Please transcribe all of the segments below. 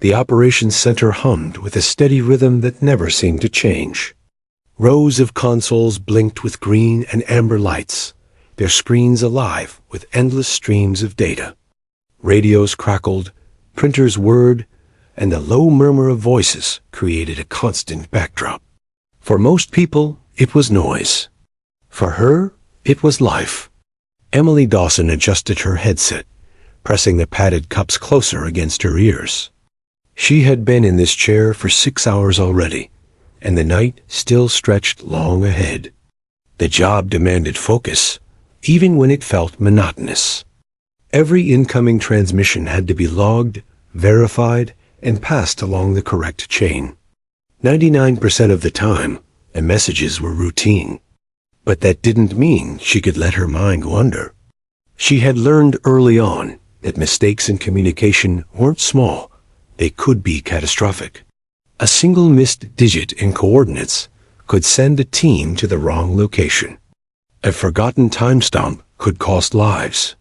The operations center hummed with a steady rhythm that never seemed to change. Rows of consoles blinked with green and amber lights, their screens alive with endless streams of data. Radios crackled, printers whirred, and the low murmur of voices created a constant backdrop. For most people, it was noise. For her, it was life. Emily Dawson adjusted her headset, pressing the padded cups closer against her ears. She had been in this chair for 6 hours already, and the night still stretched long ahead. The job demanded focus, even when it felt monotonous. Every incoming transmission had to be logged, verified, and passed along the correct chain. 99% of the time, the messages were routine. But that didn't mean she could let her mind wander. She had learned early on that mistakes in communication weren't small, they could be catastrophic. A single missed digit in coordinates could send a team to the wrong location. A forgotten timestamp could cost lives.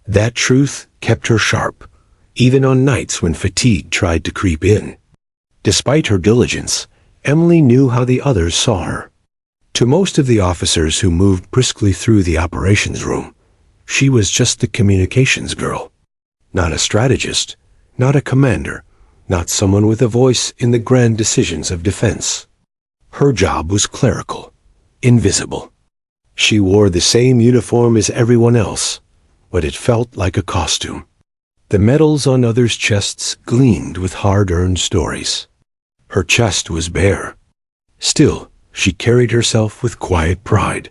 That truth kept her sharp, even on nights when fatigue tried to creep in. Despite her diligence, Emily knew how the others saw her. To most of the officers who moved briskly through the operations room, she was just the communications girl. Not a strategist, not a commander, not someone with a voice in the grand decisions of defense. Her job was clerical, invisible. She wore the same uniform as everyone else, but it felt like a costume. The medals on others' chests gleamed with hard-earned stories. Her chest was bare. Still, she carried herself with quiet pride.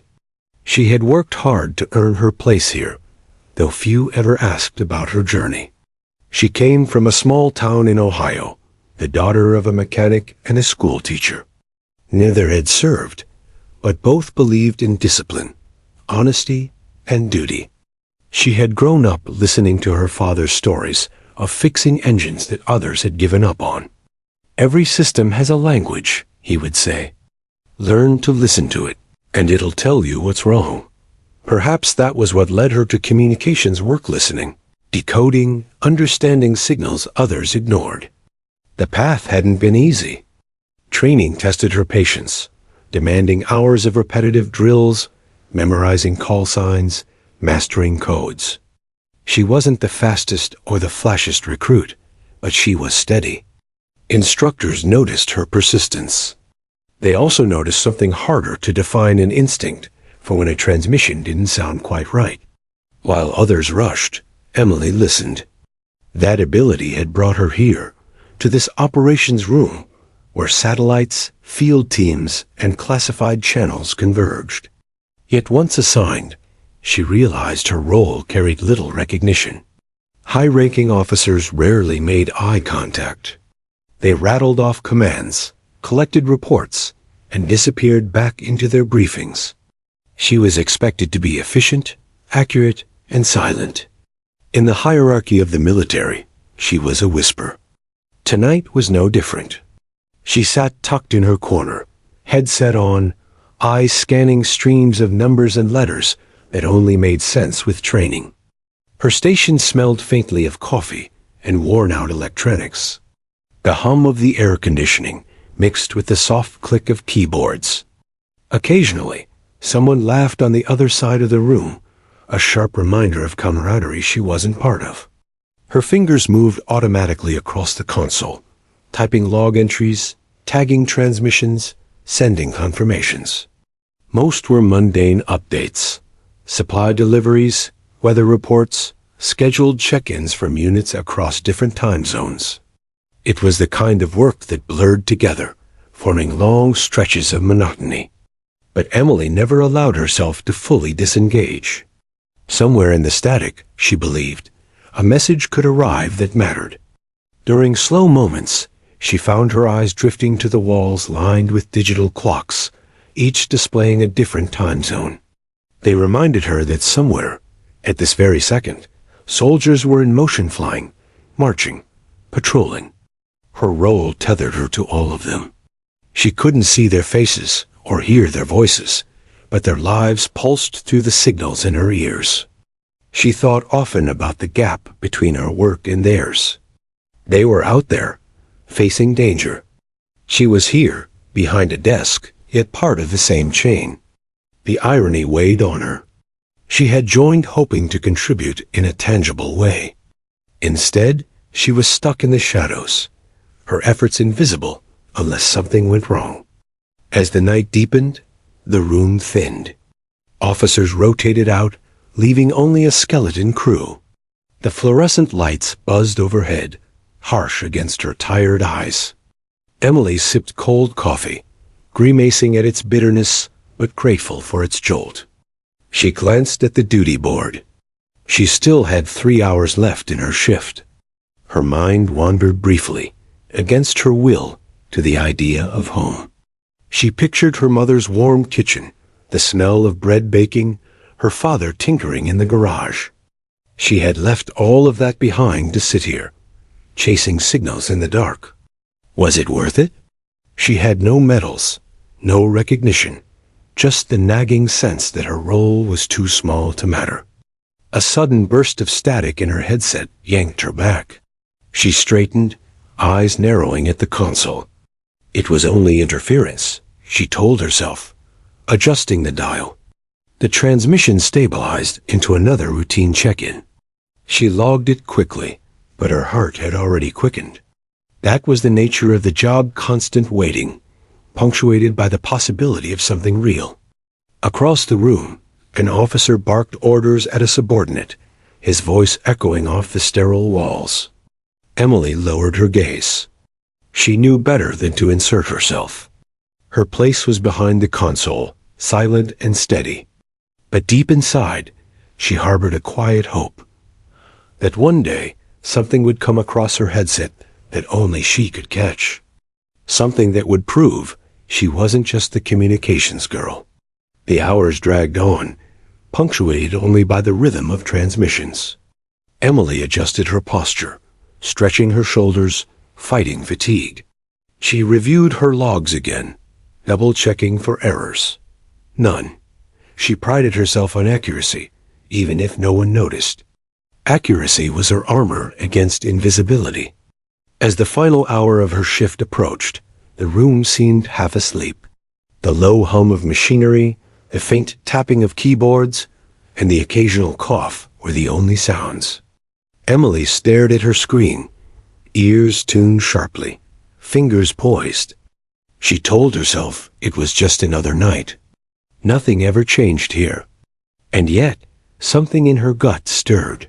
She had worked hard to earn her place here, though few ever asked about her journey. She came from a small town in Ohio, the daughter of a mechanic and a school teacher. Neither had served, but both believed in discipline, honesty, and duty. She had grown up listening to her father's stories of fixing engines that others had given up on. Every system has a language, he would say. Learn to listen to it, and it'll tell you what's wrong. Perhaps that was what led her to communications work listening, decoding, understanding signals others ignored. The path hadn't been easy. Training tested her patience, demanding hours of repetitive drills, memorizing call signs, mastering codes. She wasn't the fastest or the flashiest recruit, but she was steady. Instructors noticed her persistence. They also noticed something harder to define: an instinct for when a transmission didn't sound quite right. While others rushed, Emily listened. That ability had brought her here, to this operations room, where satellites, field teams, and classified channels converged. Yet once assigned, she realized her role carried little recognition. High-ranking officers rarely made eye contact. They rattled off commands, collected reports, and disappeared back into their briefings. She was expected to be efficient, accurate, and silent. In the hierarchy of the military, she was a whisper. Tonight was no different. She sat tucked in her corner, headset on, eyes scanning streams of numbers and letters that only made sense with training. Her station smelled faintly of coffee and worn-out electronics. The hum of the air conditioning mixed with the soft click of keyboards. Occasionally, someone laughed on the other side of the room, a sharp reminder of camaraderie she wasn't part of. Her fingers moved automatically across the console, typing log entries, tagging transmissions, sending confirmations. Most were mundane updates: supply deliveries, weather reports, scheduled check-ins from units across different time zones. It was the kind of work that blurred together, forming long stretches of monotony. But Emily never allowed herself to fully disengage. Somewhere in the static, she believed, a message could arrive that mattered. During slow moments, she found her eyes drifting to the walls lined with digital clocks, each displaying a different time zone. They reminded her that somewhere, at this very second, soldiers were in motion, flying, marching, patrolling. Her role tethered her to all of them. She couldn't see their faces or hear their voices, but their lives pulsed through the signals in her ears. She thought often about the gap between her work and theirs. They were out there, facing danger. She was here, behind a desk, yet part of the same chain. The irony weighed on her. She had joined hoping to contribute in a tangible way. Instead, she was stuck in the shadows, her efforts invisible unless something went wrong. As the night deepened, the room thinned. Officers rotated out, leaving only a skeleton crew. The fluorescent lights buzzed overhead, harsh against her tired eyes. Emily sipped cold coffee, grimacing at its bitterness but grateful for its jolt. She glanced at the duty board. She still had 3 hours left in her shift. Her mind wandered briefly, against her will, to the idea of home. She pictured her mother's warm kitchen, the smell of bread baking, her father tinkering in the garage. She had left all of that behind to sit here, chasing signals in the dark. Was it worth it? She had no medals, no recognition, just the nagging sense that her role was too small to matter. A sudden burst of static in her headset yanked her back. She straightened, eyes narrowing at the console. It was only interference, she told herself, adjusting the dial. The transmission stabilized into another routine check-in. She logged it quickly, but her heart had already quickened. That was the nature of the job, constant waiting, punctuated by the possibility of something real. Across the room, an officer barked orders at a subordinate, his voice echoing off the sterile walls. Emily lowered her gaze. She knew better than to insert herself. Her place was behind the console, silent and steady. But deep inside, she harbored a quiet hope that one day something would come across her headset that only she could catch. Something that would prove she wasn't just the communications girl. The hours dragged on, punctuated only by the rhythm of transmissions. Emily adjusted her posture, stretching her shoulders, fighting fatigue. She reviewed her logs again, double-checking for errors. None. She prided herself on accuracy, even if no one noticed. Accuracy was her armor against invisibility. As the final hour of her shift approached, the room seemed half asleep. The low hum of machinery, the faint tapping of keyboards, and the occasional cough were the only sounds. Emily stared at her screen, ears tuned sharply, fingers poised. She told herself it was just another night. Nothing ever changed here. And yet, something in her gut stirred.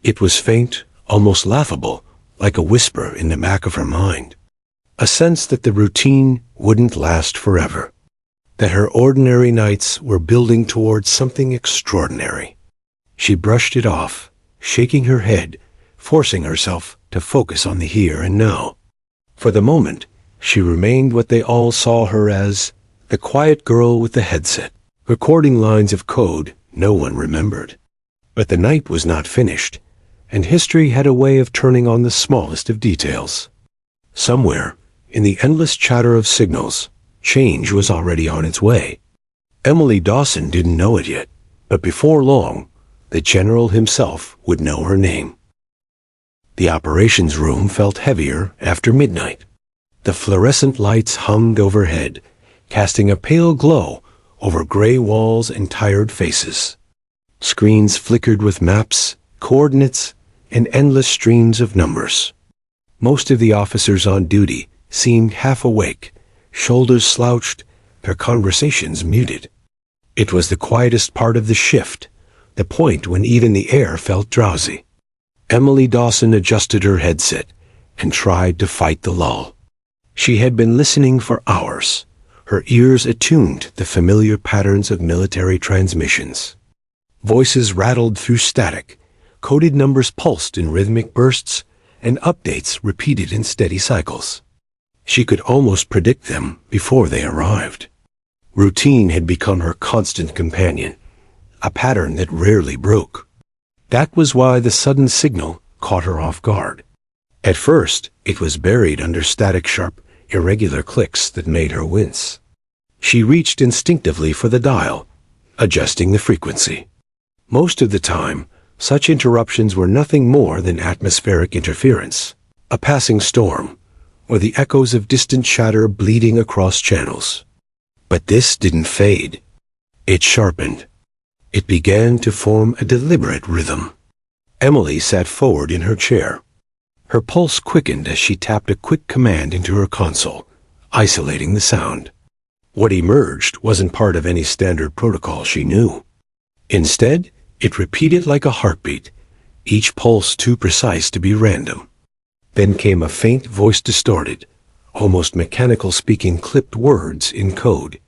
It was faint, almost laughable, like a whisper in the back of her mind. A sense that the routine wouldn't last forever. That her ordinary nights were building towards something extraordinary. She brushed it off, shaking her head, forcing herself to focus on the here and now. For the moment, she remained what they all saw her as, the quiet girl with the headset, recording lines of code no one remembered. But the night was not finished, and history had a way of turning on the smallest of details. Somewhere, in the endless chatter of signals, change was already on its way. Emily Dawson didn't know it yet, but before long, the general himself would know her name. The operations room felt heavier after midnight. The fluorescent lights hummed overhead, casting a pale glow over gray walls and tired faces. Screens flickered with maps, coordinates, and endless streams of numbers. Most of the officers on duty seemed half awake, shoulders slouched, their conversations muted. It was the quietest part of the shift, the point when even the air felt drowsy. Emily Dawson adjusted her headset and tried to fight the lull. She had been listening for hours, her ears attuned to the familiar patterns of military transmissions. Voices rattled through static, coded numbers pulsed in rhythmic bursts, and updates repeated in steady cycles. She could almost predict them before they arrived. Routine had become her constant companion, a pattern that rarely broke. That was why the sudden signal caught her off guard. At first, it was buried under static sharp, irregular clicks that made her wince. She reached instinctively for the dial, adjusting the frequency. Most of the time, such interruptions were nothing more than atmospheric interference, a passing storm, or the echoes of distant chatter bleeding across channels. But this didn't fade. It sharpened. It began to form a deliberate rhythm. Emily sat forward in her chair. Her pulse quickened as she tapped a quick command into her console, isolating the sound. What emerged wasn't part of any standard protocol she knew. Instead, it repeated like a heartbeat, each pulse too precise to be random. Then came a faint voice-distorted, almost mechanical speaking clipped words in code.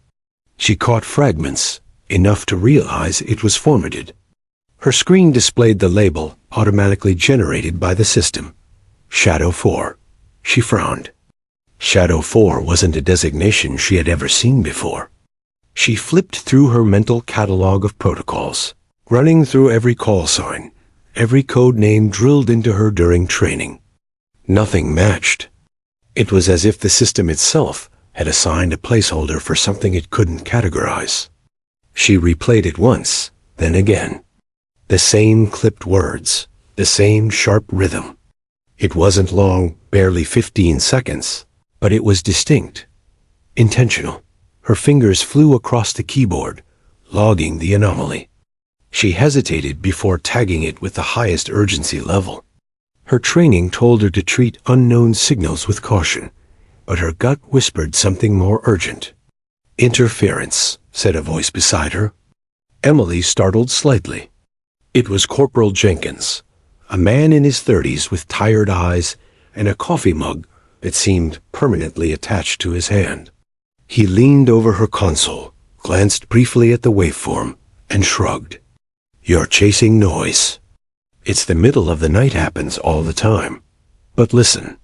She caught fragments, enough to realize it was formatted. Her screen displayed the label automatically generated by the system. Shadow 4. She frowned. Shadow 4 wasn't a designation she had ever seen before. She flipped through her mental catalog of protocols, running through every call sign, every code name drilled into her during training. Nothing matched. It was as if the system itself had assigned a placeholder for something it couldn't categorize. She replayed it once, then again. The same clipped words, the same sharp rhythm. It wasn't long, barely 15 seconds, but it was distinct, intentional. Her fingers flew across the keyboard, logging the anomaly. She hesitated before tagging it with the highest urgency level. Her training told her to treat unknown signals with caution, but her gut whispered something more urgent. "Interference," said a voice beside her. Emily startled slightly. It was Corporal Jenkins, a man in his 30s with tired eyes and a coffee mug that seemed permanently attached to his hand. He leaned over her console, glanced briefly at the waveform, and shrugged. "You're chasing noise. It's the middle of the night happens all the time." "But listen,"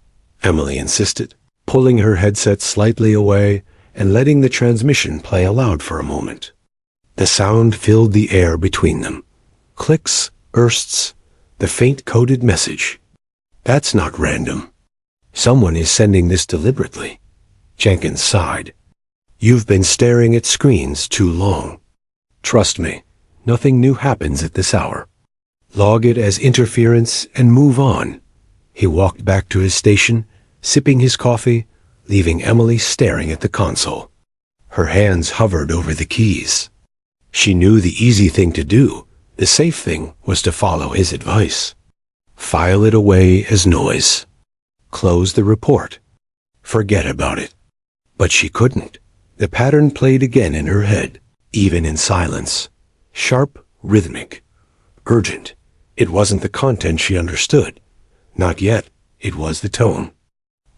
Emily insisted, pulling her headset slightly away and letting the transmission play aloud for a moment. The sound filled the air between them. Clicks, bursts, the faint coded message. "That's not random. Someone is sending this deliberately." Jenkins sighed. "You've been staring at screens too long. Trust me, nothing new happens at this hour. Log it as interference and move on." He walked back to his station, sipping his coffee, leaving Emily staring at the console. Her hands hovered over the keys. She knew the easy thing to do. The safe thing was to follow his advice. File it away as noise. Close the report. Forget about it. But she couldn't. The pattern played again in her head, even in silence. Sharp, rhythmic, urgent. It wasn't the content she understood. Not yet. It was the tone.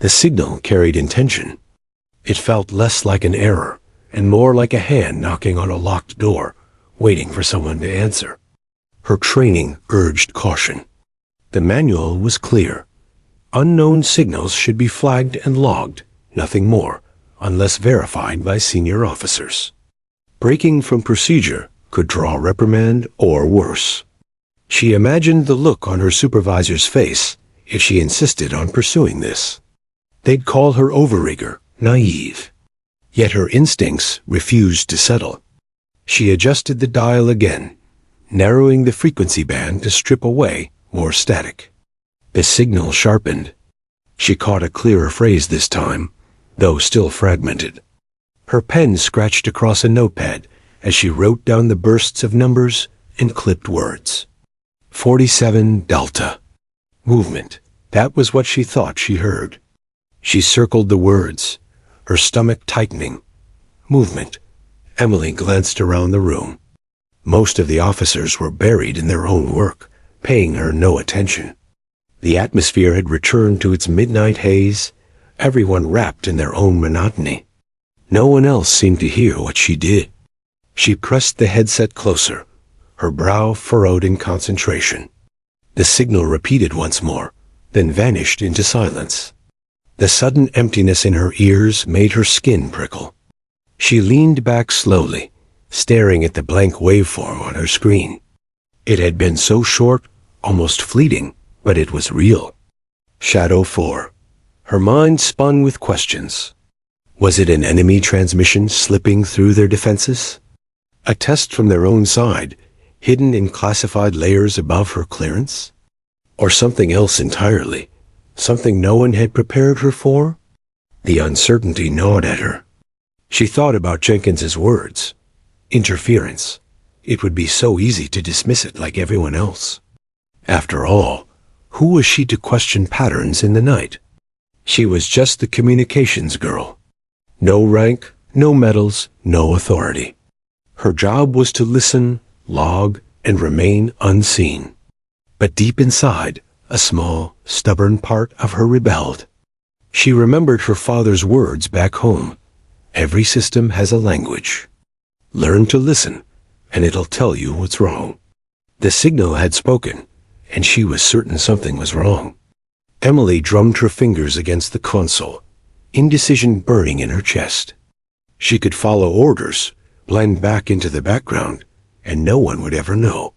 The signal carried intention. It felt less like an error and more like a hand knocking on a locked door, waiting for someone to answer. Her training urged caution. The manual was clear. Unknown signals should be flagged and logged, nothing more, unless verified by senior officers. Breaking from procedure could draw reprimand or worse. She imagined the look on her supervisor's face if she insisted on pursuing this. They'd call her overeager, naive. Yet her instincts refused to settle. She adjusted the dial again, narrowing the frequency band to strip away more static. The signal sharpened. She caught a clearer phrase this time, though still fragmented. Her pen scratched across a notepad as she wrote down the bursts of numbers and clipped words. 47 Delta. Movement. That was what she thought she heard. She circled the words, her stomach tightening. Movement. Emily glanced around the room. Most of the officers were buried in their own work, paying her no attention. The atmosphere had returned to its midnight haze, everyone wrapped in their own monotony. No one else seemed to hear what she did. She pressed the headset closer, her brow furrowed in concentration. The signal repeated once more, then vanished into silence. The sudden emptiness in her ears made her skin prickle. She leaned back slowly, staring at the blank waveform on her screen. It had been so short, almost fleeting, but it was real. Shadow 4. Her mind spun with questions. Was it an enemy transmission slipping through their defenses? A test from their own side, hidden in classified layers above her clearance? Or something else entirely? Something no one had prepared her for? The uncertainty gnawed at her. She thought about Jenkins's words. Interference. It would be so easy to dismiss it like everyone else. After all, who was she to question patterns in the night? She was just the communications girl. No rank, no medals, no authority. Her job was to listen, log, and remain unseen. But deep inside, a small, stubborn part of her rebelled. She remembered her father's words back home. Every system has a language. Learn to listen, and it'll tell you what's wrong. The signal had spoken, and she was certain something was wrong. Emily drummed her fingers against the console, indecision burning in her chest. She could follow orders, blend back into the background, and no one would ever know.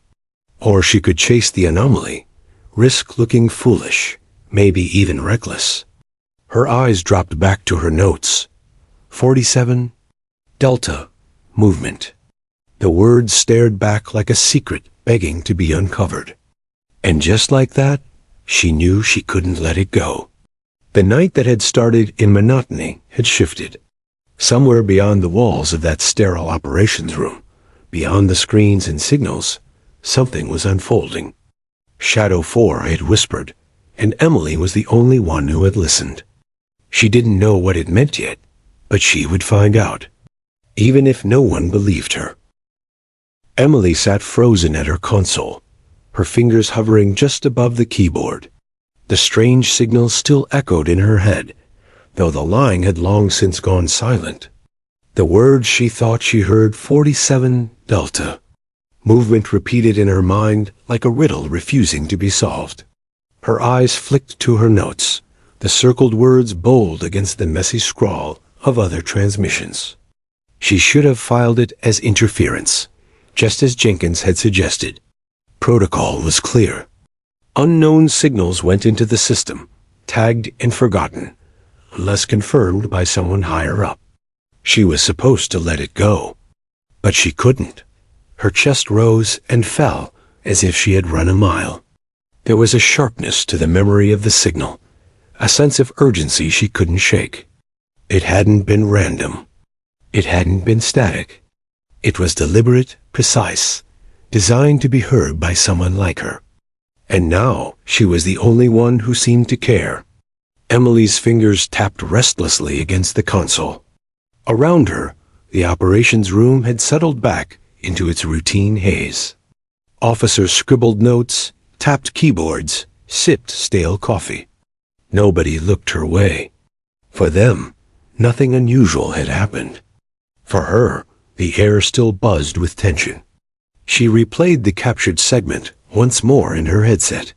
Or she could chase the anomaly, risk looking foolish, maybe even reckless. Her eyes dropped back to her notes. 47, Delta, movement. The words stared back like a secret begging to be uncovered. And just like that, she knew she couldn't let it go. The night that had started in monotony had shifted. Somewhere beyond the walls of that sterile operations room, beyond the screens and signals, something was unfolding. Shadow 4 had whispered, and Emily was the only one who had listened. She didn't know what it meant yet, but she would find out, even if no one believed her. Emily sat frozen at her console, her fingers hovering just above the keyboard. The strange signal still echoed in her head, though the line had long since gone silent. The words she thought she heard, 47 Delta. Movement repeated in her mind like a riddle refusing to be solved. Her eyes flicked to her notes, the circled words bold against the messy scrawl of other transmissions. She should have filed it as interference, just as Jenkins had suggested. Protocol was clear. Unknown signals went into the system, tagged and forgotten, unless confirmed by someone higher up. She was supposed to let it go, but she couldn't. Her chest rose and fell as if she had run a mile. There was a sharpness to the memory of the signal, a sense of urgency she couldn't shake. It hadn't been random. It hadn't been static. It was deliberate, precise, designed to be heard by someone like her. And now she was the only one who seemed to care. Emily's fingers tapped restlessly against the console. Around her, the operations room had settled back into its routine haze. Officers scribbled notes, tapped keyboards, sipped stale coffee. Nobody looked her way. For them, nothing unusual had happened. For her, the air still buzzed with tension. She replayed the captured segment once more in her headset.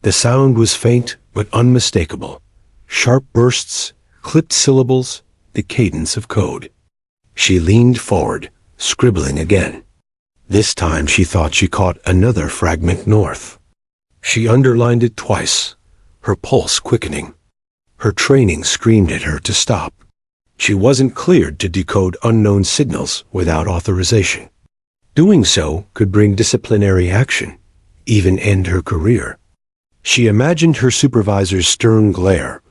The sound was faint but unmistakable. Sharp bursts, clipped syllables, the cadence of code. She leaned forward, scribbling again. This time she thought she caught another fragment north. She underlined it twice, her pulse quickening. Her training screamed at her to stop. She wasn't cleared to decode unknown signals without authorization. Doing so could bring disciplinary action, even end her career. She imagined her supervisor's stern glare,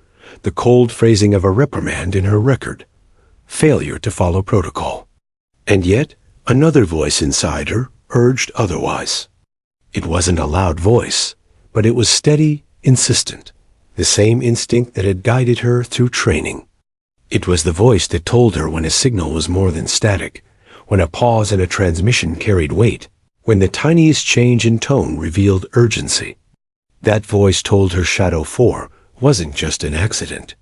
the cold phrasing of a reprimand in her record, failure to follow protocol. And yet, another voice inside her urged otherwise. It wasn't a loud voice, but it was steady, insistent, the same instinct that had guided her through training. It was the voice that told her when a signal was more than static, when a pause in a transmission carried weight, when the tiniest change in tone revealed urgency. That voice told her Shadow 4 wasn't just an accident.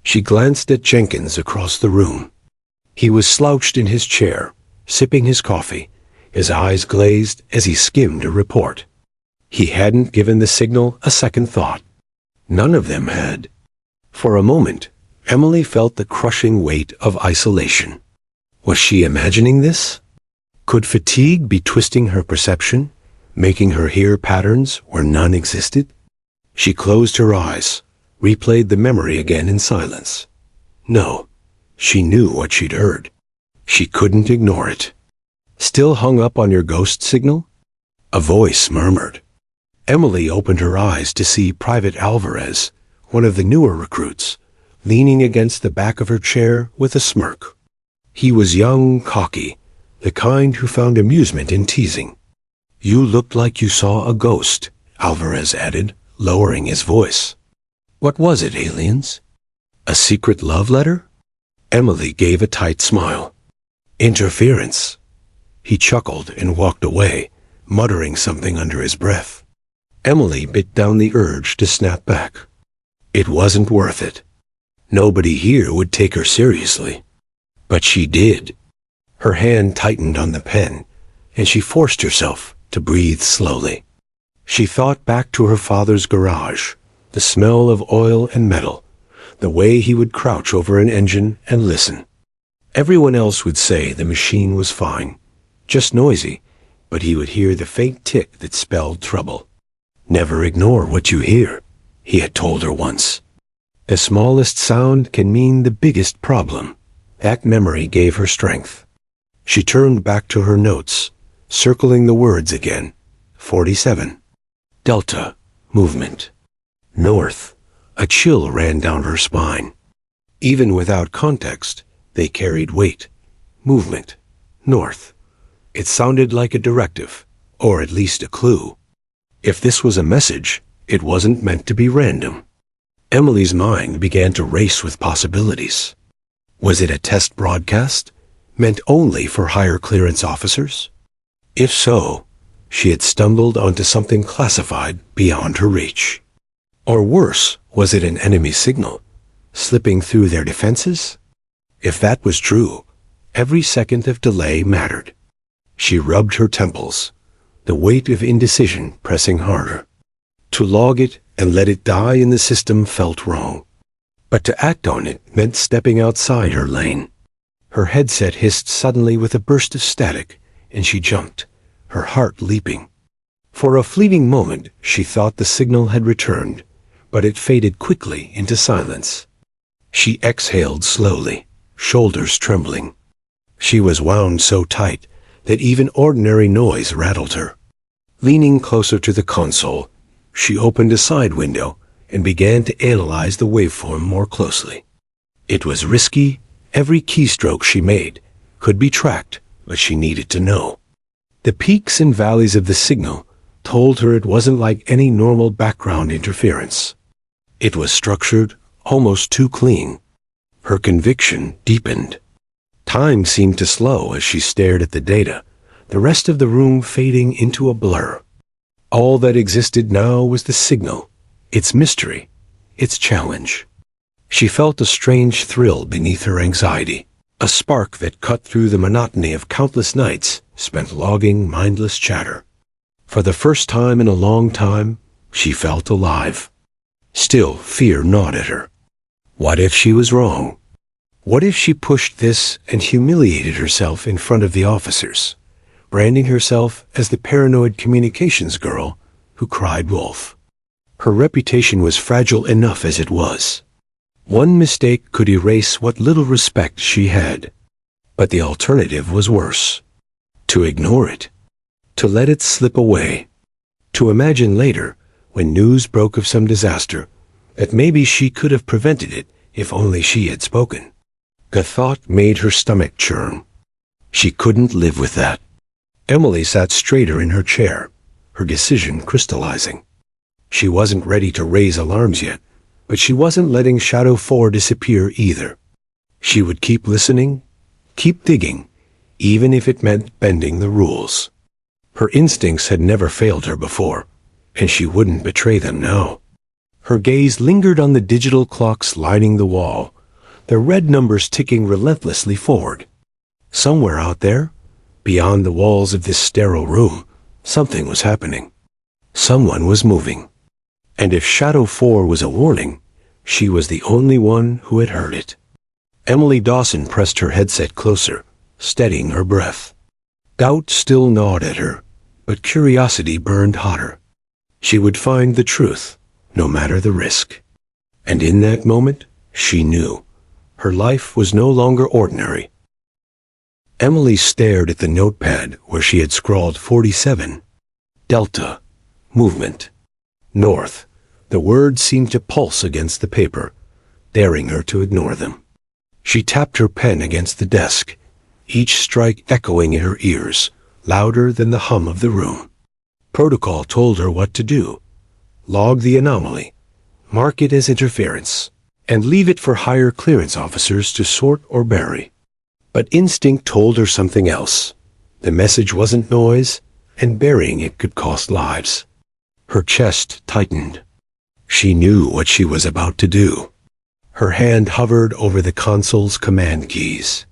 She glanced at Jenkins across the room. He was slouched in his chair, sipping his coffee, his eyes glazed as he skimmed a report. He hadn't given the signal a second thought. None of them had. For a moment, Emily felt the crushing weight of isolation. Was she imagining this? Could fatigue be twisting her perception, making her hear patterns where none existed? She closed her eyes, replayed the memory again in silence. No, she knew what she'd heard. She couldn't ignore it. Still hung up on your ghost signal? A voice murmured. Emily opened her eyes to see Private Alvarez, one of the newer recruits, leaning against the back of her chair with a smirk. He was young, cocky, the kind who found amusement in teasing. "You looked like you saw a ghost," Alvarez added, lowering his voice. "What was it, aliens? A secret love letter?" Emily gave a tight smile. "Interference." He chuckled and walked away, muttering something under his breath. Emily bit down the urge to snap back. It wasn't worth it. Nobody here would take her seriously. But she did. Her hand tightened on the pen, and she forced herself to breathe slowly. She thought back to her father's garage, the smell of oil and metal, the way he would crouch over an engine and listen. Everyone else would say the machine was fine, just noisy, but he would hear the faint tick that spelled trouble. "Never ignore what you hear," he had told her once. The smallest sound can mean the biggest problem. That memory gave her strength. She turned back to her notes, circling the words again. 47. Delta, movement. North. A chill ran down her spine. Even without context, they carried weight. Movement. North. It sounded like a directive, or at least a clue. If this was a message, it wasn't meant to be random. Emily's mind began to race with possibilities. Was it a test broadcast, meant only for higher clearance officers? If so, she had stumbled onto something classified beyond her reach. Or worse, was it an enemy signal, slipping through their defenses? If that was true, every second of delay mattered. She rubbed her temples, the weight of indecision pressing harder. To log it and let it die in the system felt wrong. But to act on it meant stepping outside her lane. Her headset hissed suddenly with a burst of static, and she jumped, her heart leaping. For a fleeting moment, she thought the signal had returned, but it faded quickly into silence. She exhaled slowly, shoulders trembling. She was wound so tight that even ordinary noise rattled her. Leaning closer to the console, she opened a side window and began to analyze the waveform more closely. It was risky. Every keystroke she made could be tracked, but she needed to know. The peaks and valleys of the signal told her it wasn't like any normal background interference. It was structured, almost too clean. Her conviction deepened. Time seemed to slow as she stared at the data, the rest of the room fading into a blur. All that existed now was the signal, its mystery, its challenge. She felt a strange thrill beneath her anxiety, a spark that cut through the monotony of countless nights spent logging mindless chatter. For the first time in a long time, she felt alive. Still, fear gnawed at her. What if she was wrong? What if she pushed this and humiliated herself in front of the officers, branding herself as the paranoid communications girl who cried wolf? Her reputation was fragile enough as it was. One mistake could erase what little respect she had. But the alternative was worse. To ignore it. To let it slip away. To imagine later, when news broke of some disaster, that maybe she could have prevented it if only she had spoken. The thought made her stomach churn. She couldn't live with that. Emily sat straighter in her chair, her decision crystallizing. She wasn't ready to raise alarms yet, but she wasn't letting Shadow 4 disappear either. She would keep listening, keep digging, even if it meant bending the rules. Her instincts had never failed her before, and she wouldn't betray them now. Her gaze lingered on the digital clocks lining the wall, their red numbers ticking relentlessly forward. Somewhere out there, beyond the walls of this sterile room, something was happening. Someone was moving. And if Shadow 4 was a warning, she was the only one who had heard it. Emily Dawson pressed her headset closer, steadying her breath. Doubt still gnawed at her, but curiosity burned hotter. She would find the truth, no matter the risk. And in that moment, she knew. Her life was no longer ordinary. Emily stared at the notepad where she had scrawled 47. Delta. Movement. North. The words seemed to pulse against the paper, daring her to ignore them. She tapped her pen against the desk, each strike echoing in her ears, louder than the hum of the room. Protocol told her what to do. Log the anomaly, mark it as interference, and leave it for higher clearance officers to sort or bury. But instinct told her something else. The message wasn't noise, and burying it could cost lives. Her chest tightened. She knew what she was about to do. Her hand hovered over the console's command keys.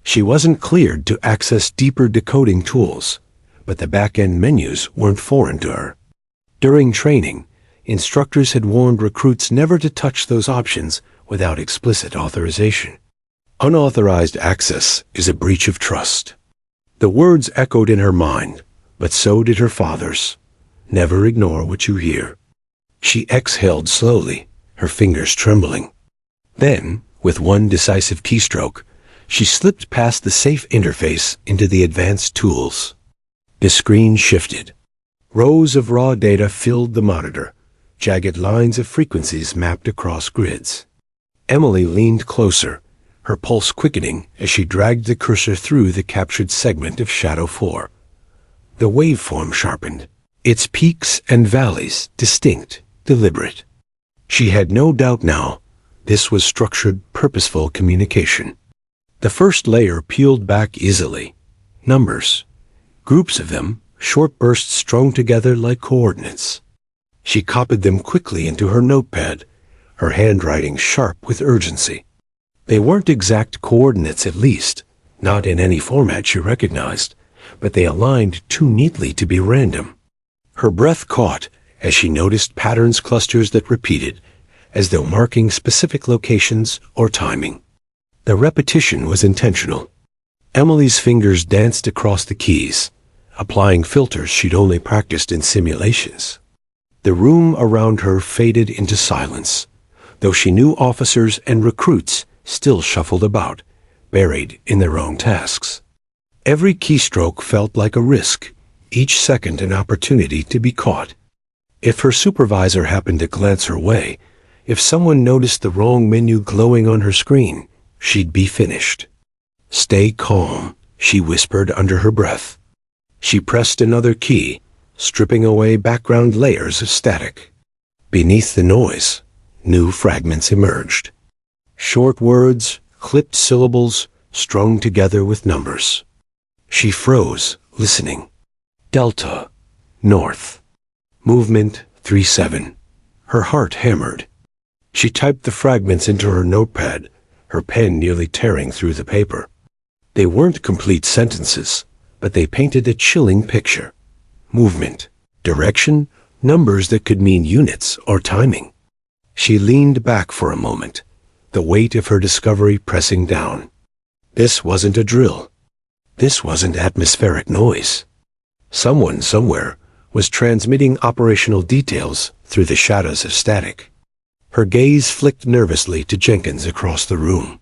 She wasn't cleared to access deeper decoding tools, but the back-end menus weren't foreign to her. During training, instructors had warned recruits never to touch those options without explicit authorization. Unauthorized access is a breach of trust. The words echoed in her mind, but so did her father's. Never ignore what you hear. She exhaled slowly, her fingers trembling. Then, with one decisive keystroke, she slipped past the safe interface into the advanced tools. The screen shifted. Rows of raw data filled the monitor, jagged lines of frequencies mapped across grids. Emily leaned closer, her pulse quickening as she dragged the cursor through the captured segment of Shadow 4. The waveform sharpened, its peaks and valleys distinct, deliberate. She had no doubt now, this was structured, purposeful communication. The first layer peeled back easily. Numbers. Groups of them, short bursts strung together like coordinates. She copied them quickly into her notepad, her handwriting sharp with urgency. They weren't exact coordinates at least, not in any format she recognized, but they aligned too neatly to be random. Her breath caught as she noticed patterns clusters that repeated, as though marking specific locations or timing. The repetition was intentional. Emily's fingers danced across the keys, applying filters she'd only practiced in simulations. The room around her faded into silence, though she knew officers and recruits still shuffled about, buried in their own tasks. Every keystroke felt like a risk, each second an opportunity to be caught. If her supervisor happened to glance her way, if someone noticed the wrong menu glowing on her screen, she'd be finished. "Stay calm," she whispered under her breath. She pressed another key, stripping away background layers of static. Beneath the noise, new fragments emerged. Short words, clipped syllables, strung together with numbers. She froze, listening. Delta, north. Movement 37. Her heart hammered. She typed the fragments into her notepad, her pen nearly tearing through the paper. They weren't complete sentences, but they painted a chilling picture. Movement, direction, numbers that could mean units or timing. She leaned back for a moment, the weight of her discovery pressing down. This wasn't a drill. This wasn't atmospheric noise. Someone somewhere was transmitting operational details through the shadows of static. Her gaze flicked nervously to Jenkins across the room.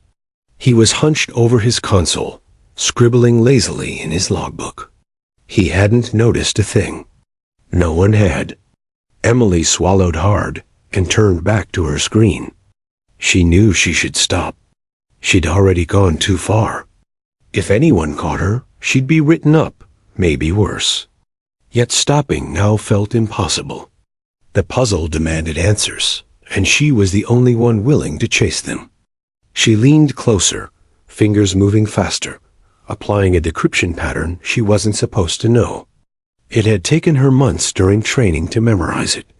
He was hunched over his console, scribbling lazily in his logbook. He hadn't noticed a thing. No one had. Emily swallowed hard and turned back to her screen. She knew she should stop. She'd already gone too far. If anyone caught her, she'd be written up, maybe worse. Yet stopping now felt impossible. The puzzle demanded answers, and she was the only one willing to chase them. She leaned closer, fingers moving faster, applying a decryption pattern she wasn't supposed to know. It had taken her months during training to memorize it,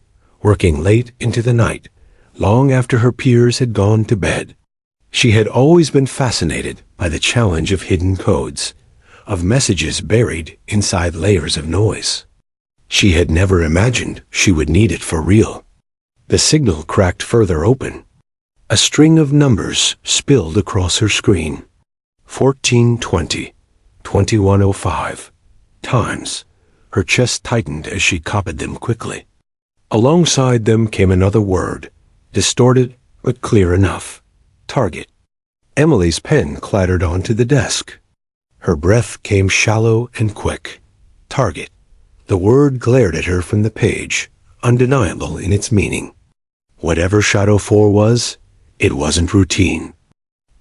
working late into the night, long after her peers had gone to bed. She had always been fascinated by the challenge of hidden codes, of messages buried inside layers of noise. She had never imagined she would need it for real. The signal cracked further open. A string of numbers spilled across her screen. 1420, 2105. Times. Her chest tightened as she copied them quickly. Alongside them came another word, distorted but clear enough. Target. Emily's pen clattered onto the desk. Her breath came shallow and quick. Target. The word glared at her from the page, undeniable in its meaning. Whatever Shadow 4 was, It wasn't routine.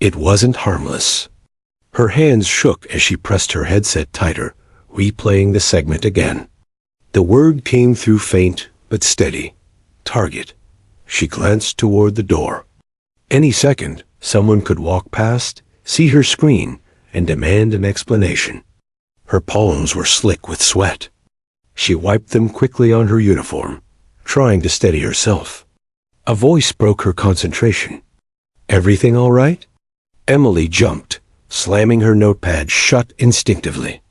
It wasn't harmless. Her hands shook as she pressed her headset tighter, replaying the segment again. The word came through faint but steady. Target. She glanced toward the door. Any second, someone could walk past, see her screen, and demand an explanation. Her palms were slick with sweat. She wiped them quickly on her uniform, trying to steady herself. A voice broke her concentration. "Everything all right?" Emily jumped, slamming her notepad shut instinctively.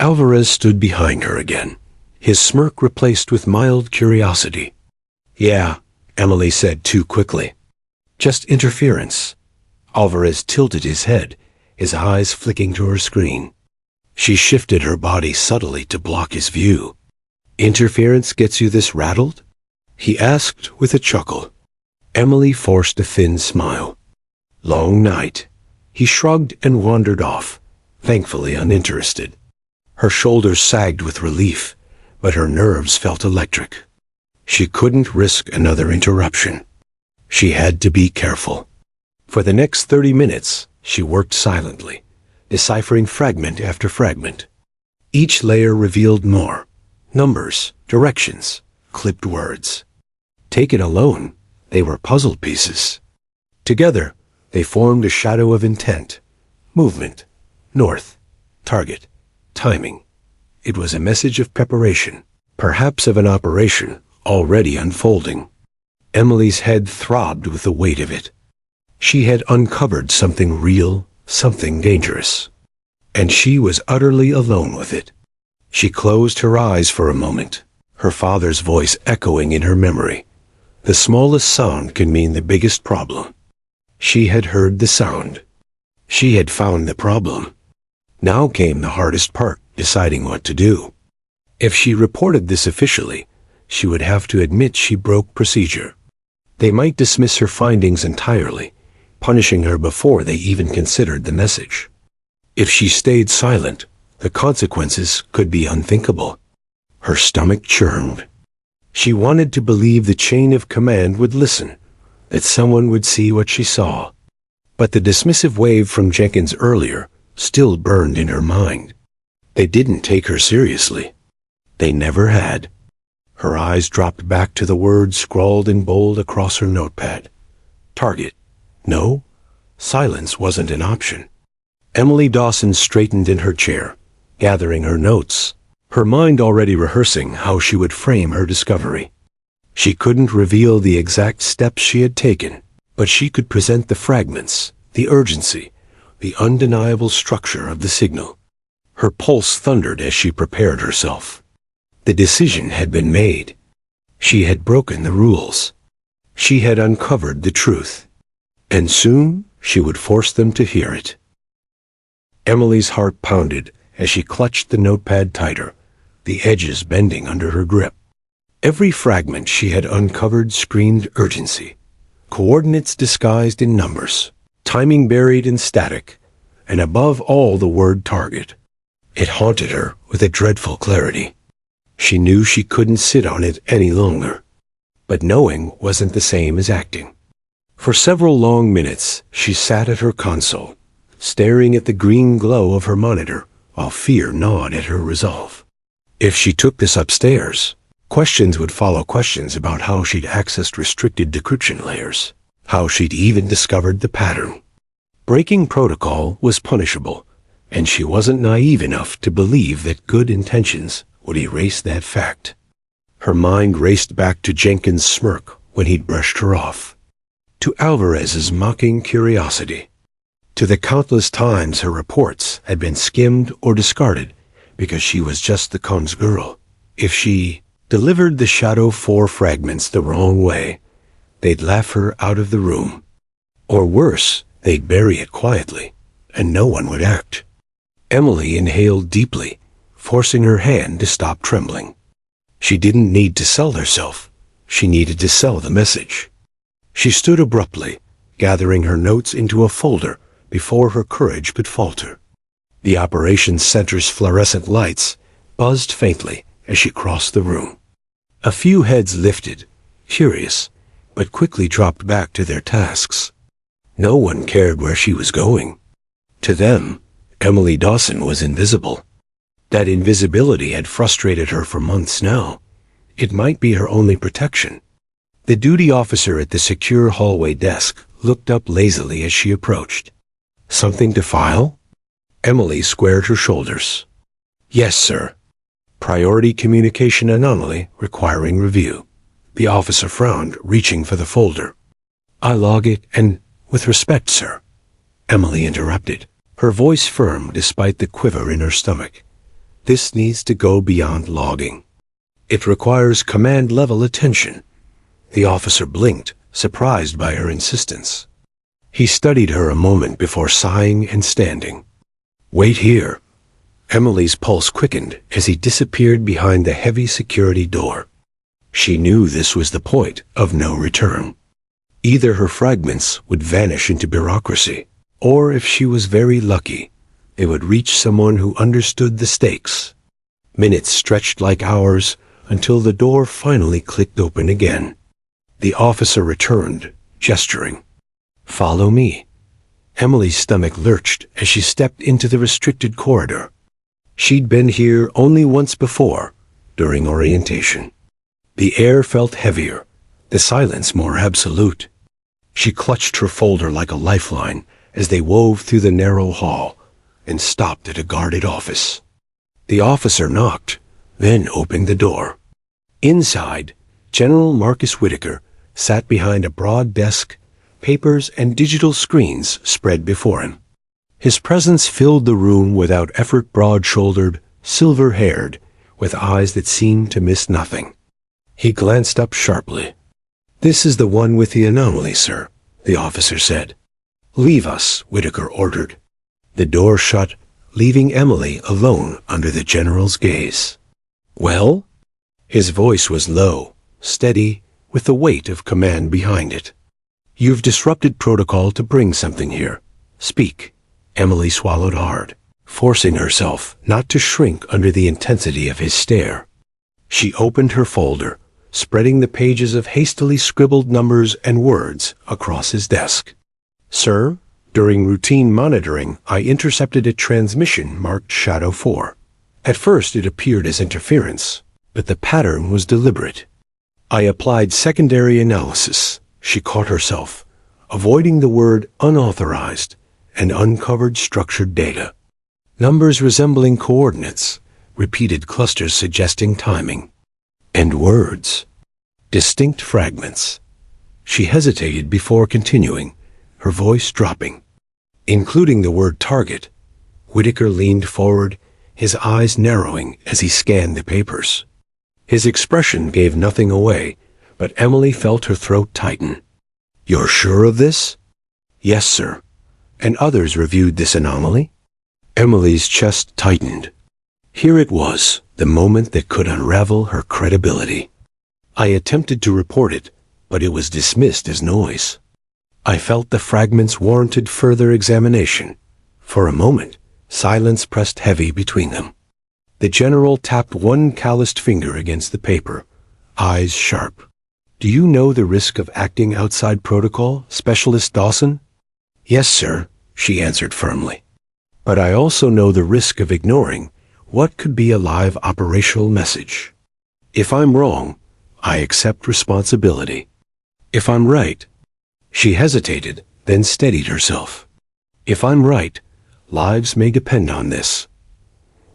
Alvarez stood behind her again, his smirk replaced with mild curiosity. "Yeah," Emily said too quickly. "Just interference." Alvarez tilted his head, his eyes flicking to her screen. She shifted her body subtly to block his view. "Interference gets you this rattled?" he asked with a chuckle. Emily forced a thin smile. "Long night." He shrugged and wandered off, thankfully uninterested. Her shoulders sagged with relief, but her nerves felt electric. She couldn't risk another interruption. She had to be careful. For the next 30 minutes, she worked silently, deciphering fragment after fragment. Each layer revealed more: numbers, directions, clipped words. Taken alone, they were puzzle pieces. Together, they formed a shadow of intent, movement, north, target, timing. It was a message of preparation, perhaps of an operation already unfolding. Emily's head throbbed with the weight of it. She had uncovered something real, something dangerous. And she was utterly alone with it. She closed her eyes for a moment, her father's voice echoing in her memory. The smallest sound can mean the biggest problem. She had heard the sound. She had found the problem. Now came the hardest part, deciding what to do. If she reported this officially, she would have to admit she broke procedure. They might dismiss her findings entirely, punishing her before they even considered the message. If she stayed silent, the consequences could be unthinkable. Her stomach churned. She wanted to believe the chain of command would listen, that someone would see what she saw. But the dismissive wave from Jenkins earlier still burned in her mind. They didn't take her seriously. They never had. Her eyes dropped back to the words scrawled in bold across her notepad. Target. No, silence wasn't an option. Emily Dawson straightened in her chair, gathering her notes, her mind already rehearsing how she would frame her discovery. She couldn't reveal the exact steps she had taken, but she could present the fragments, the urgency, the undeniable structure of the signal. Her pulse thundered as she prepared herself. The decision had been made. She had broken the rules. She had uncovered the truth. And soon she would force them to hear it. Emily's heart pounded as she clutched the notepad tighter, the edges bending under her grip. Every fragment she had uncovered screamed urgency. Coordinates disguised in numbers, timing buried in static, and above all the word target. It haunted her with a dreadful clarity. She knew she couldn't sit on it any longer. But knowing wasn't the same as acting. For several long minutes, she sat at her console, staring at the green glow of her monitor, while fear gnawed at her resolve. If she took this upstairs, questions would follow questions about how she'd accessed restricted decryption layers, how she'd even discovered the pattern. Breaking protocol was punishable, and she wasn't naive enough to believe that good intentions would erase that fact. Her mind raced back to Jenkins' smirk when he'd brushed her off, to Alvarez's mocking curiosity, to the countless times her reports had been skimmed or discarded because she was just the Khan's girl. If she delivered the Shadow 4 fragments the wrong way, they'd laugh her out of the room. Or worse, they'd bury it quietly, and no one would act. Emily inhaled deeply, forcing her hand to stop trembling. She didn't need to sell herself. She needed to sell the message. She stood abruptly, gathering her notes into a folder before her courage could falter. The operations center's fluorescent lights buzzed faintly as she crossed the room. A few heads lifted, curious, but quickly dropped back to their tasks. No one cared where she was going. To them, Emily Dawson was invisible. That invisibility had frustrated her for months now. It might be her only protection. The duty officer at the secure hallway desk looked up lazily as she approached. Something to file? Emily squared her shoulders. Yes, sir. Priority communication anomaly requiring review. The officer frowned, reaching for the folder. I log it and, with respect, sir. Emily interrupted, her voice firm despite the quiver in her stomach. This needs to go beyond logging. It requires command-level attention. The officer blinked, surprised by her insistence. He studied her a moment before sighing and standing. Wait here. Emily's pulse quickened as he disappeared behind the heavy security door. She knew this was the point of no return. Either her fragments would vanish into bureaucracy, or if she was very lucky, it would reach someone who understood the stakes. Minutes stretched like hours until the door finally clicked open again. The officer returned, gesturing. Follow me. Emily's stomach lurched as she stepped into the restricted corridor. She'd been here only once before, during orientation. The air felt heavier, the silence more absolute. She clutched her folder like a lifeline as they wove through the narrow hall and stopped at a guarded office. The officer knocked, then opened the door. Inside, General Marcus Whitaker sat behind a broad desk, papers and digital screens spread before him. His presence filled the room without effort, broad-shouldered, silver-haired, with eyes that seemed to miss nothing. He glanced up sharply. This is the one with the anomaly, sir, the officer said. Leave us, Whitaker ordered. The door shut, leaving Emily alone under the general's gaze. Well? His voice was low, steady, with the weight of command behind it. You've disrupted protocol to bring something here. Speak. Emily swallowed hard, forcing herself not to shrink under the intensity of his stare. She opened her folder, spreading the pages of hastily scribbled numbers and words across his desk. Sir, during routine monitoring, I intercepted a transmission marked Shadow 4. At first it appeared as interference, but the pattern was deliberate. I applied secondary analysis. She caught herself, avoiding the word unauthorized, and uncovered structured data. Numbers resembling coordinates, repeated clusters suggesting timing. And words. Distinct fragments. She hesitated before continuing, her voice dropping. Including the word target. Whitaker leaned forward, his eyes narrowing as he scanned the papers. His expression gave nothing away, but Emily felt her throat tighten. You're sure of this? Yes, sir. And others reviewed this anomaly? Emily's chest tightened. Here it was, the moment that could unravel her credibility. I attempted to report it, but it was dismissed as noise. I felt the fragments warranted further examination. For a moment, silence pressed heavy between them. The general tapped one calloused finger against the paper, eyes sharp. Do you know the risk of acting outside protocol, Specialist Dawson? Yes, sir, she answered firmly. But I also know the risk of ignoring what could be a live operational message. If I'm wrong, I accept responsibility. If I'm right, she hesitated, then steadied herself. If I'm right, lives may depend on this.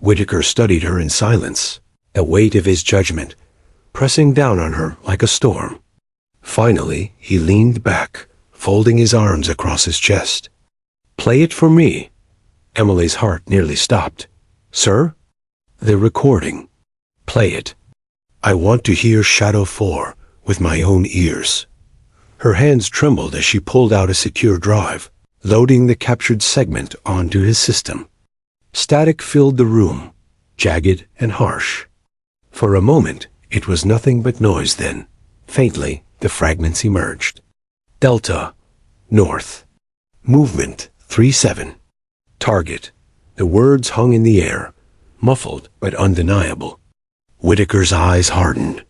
Whitaker studied her in silence, the weight of his judgment pressing down on her like a storm. Finally, he leaned back, folding his arms across his chest. Play it for me. Emily's heart nearly stopped. Sir? The recording. Play it. I want to hear Shadow 4 with my own ears. Her hands trembled as she pulled out a secure drive, loading the captured segment onto his system. Static filled the room, jagged and harsh. For a moment, it was nothing but noise then. Faintly, the fragments emerged. Delta, north. Movement, 3-7. Target. The words hung in the air, muffled but undeniable. Whitaker's eyes hardened.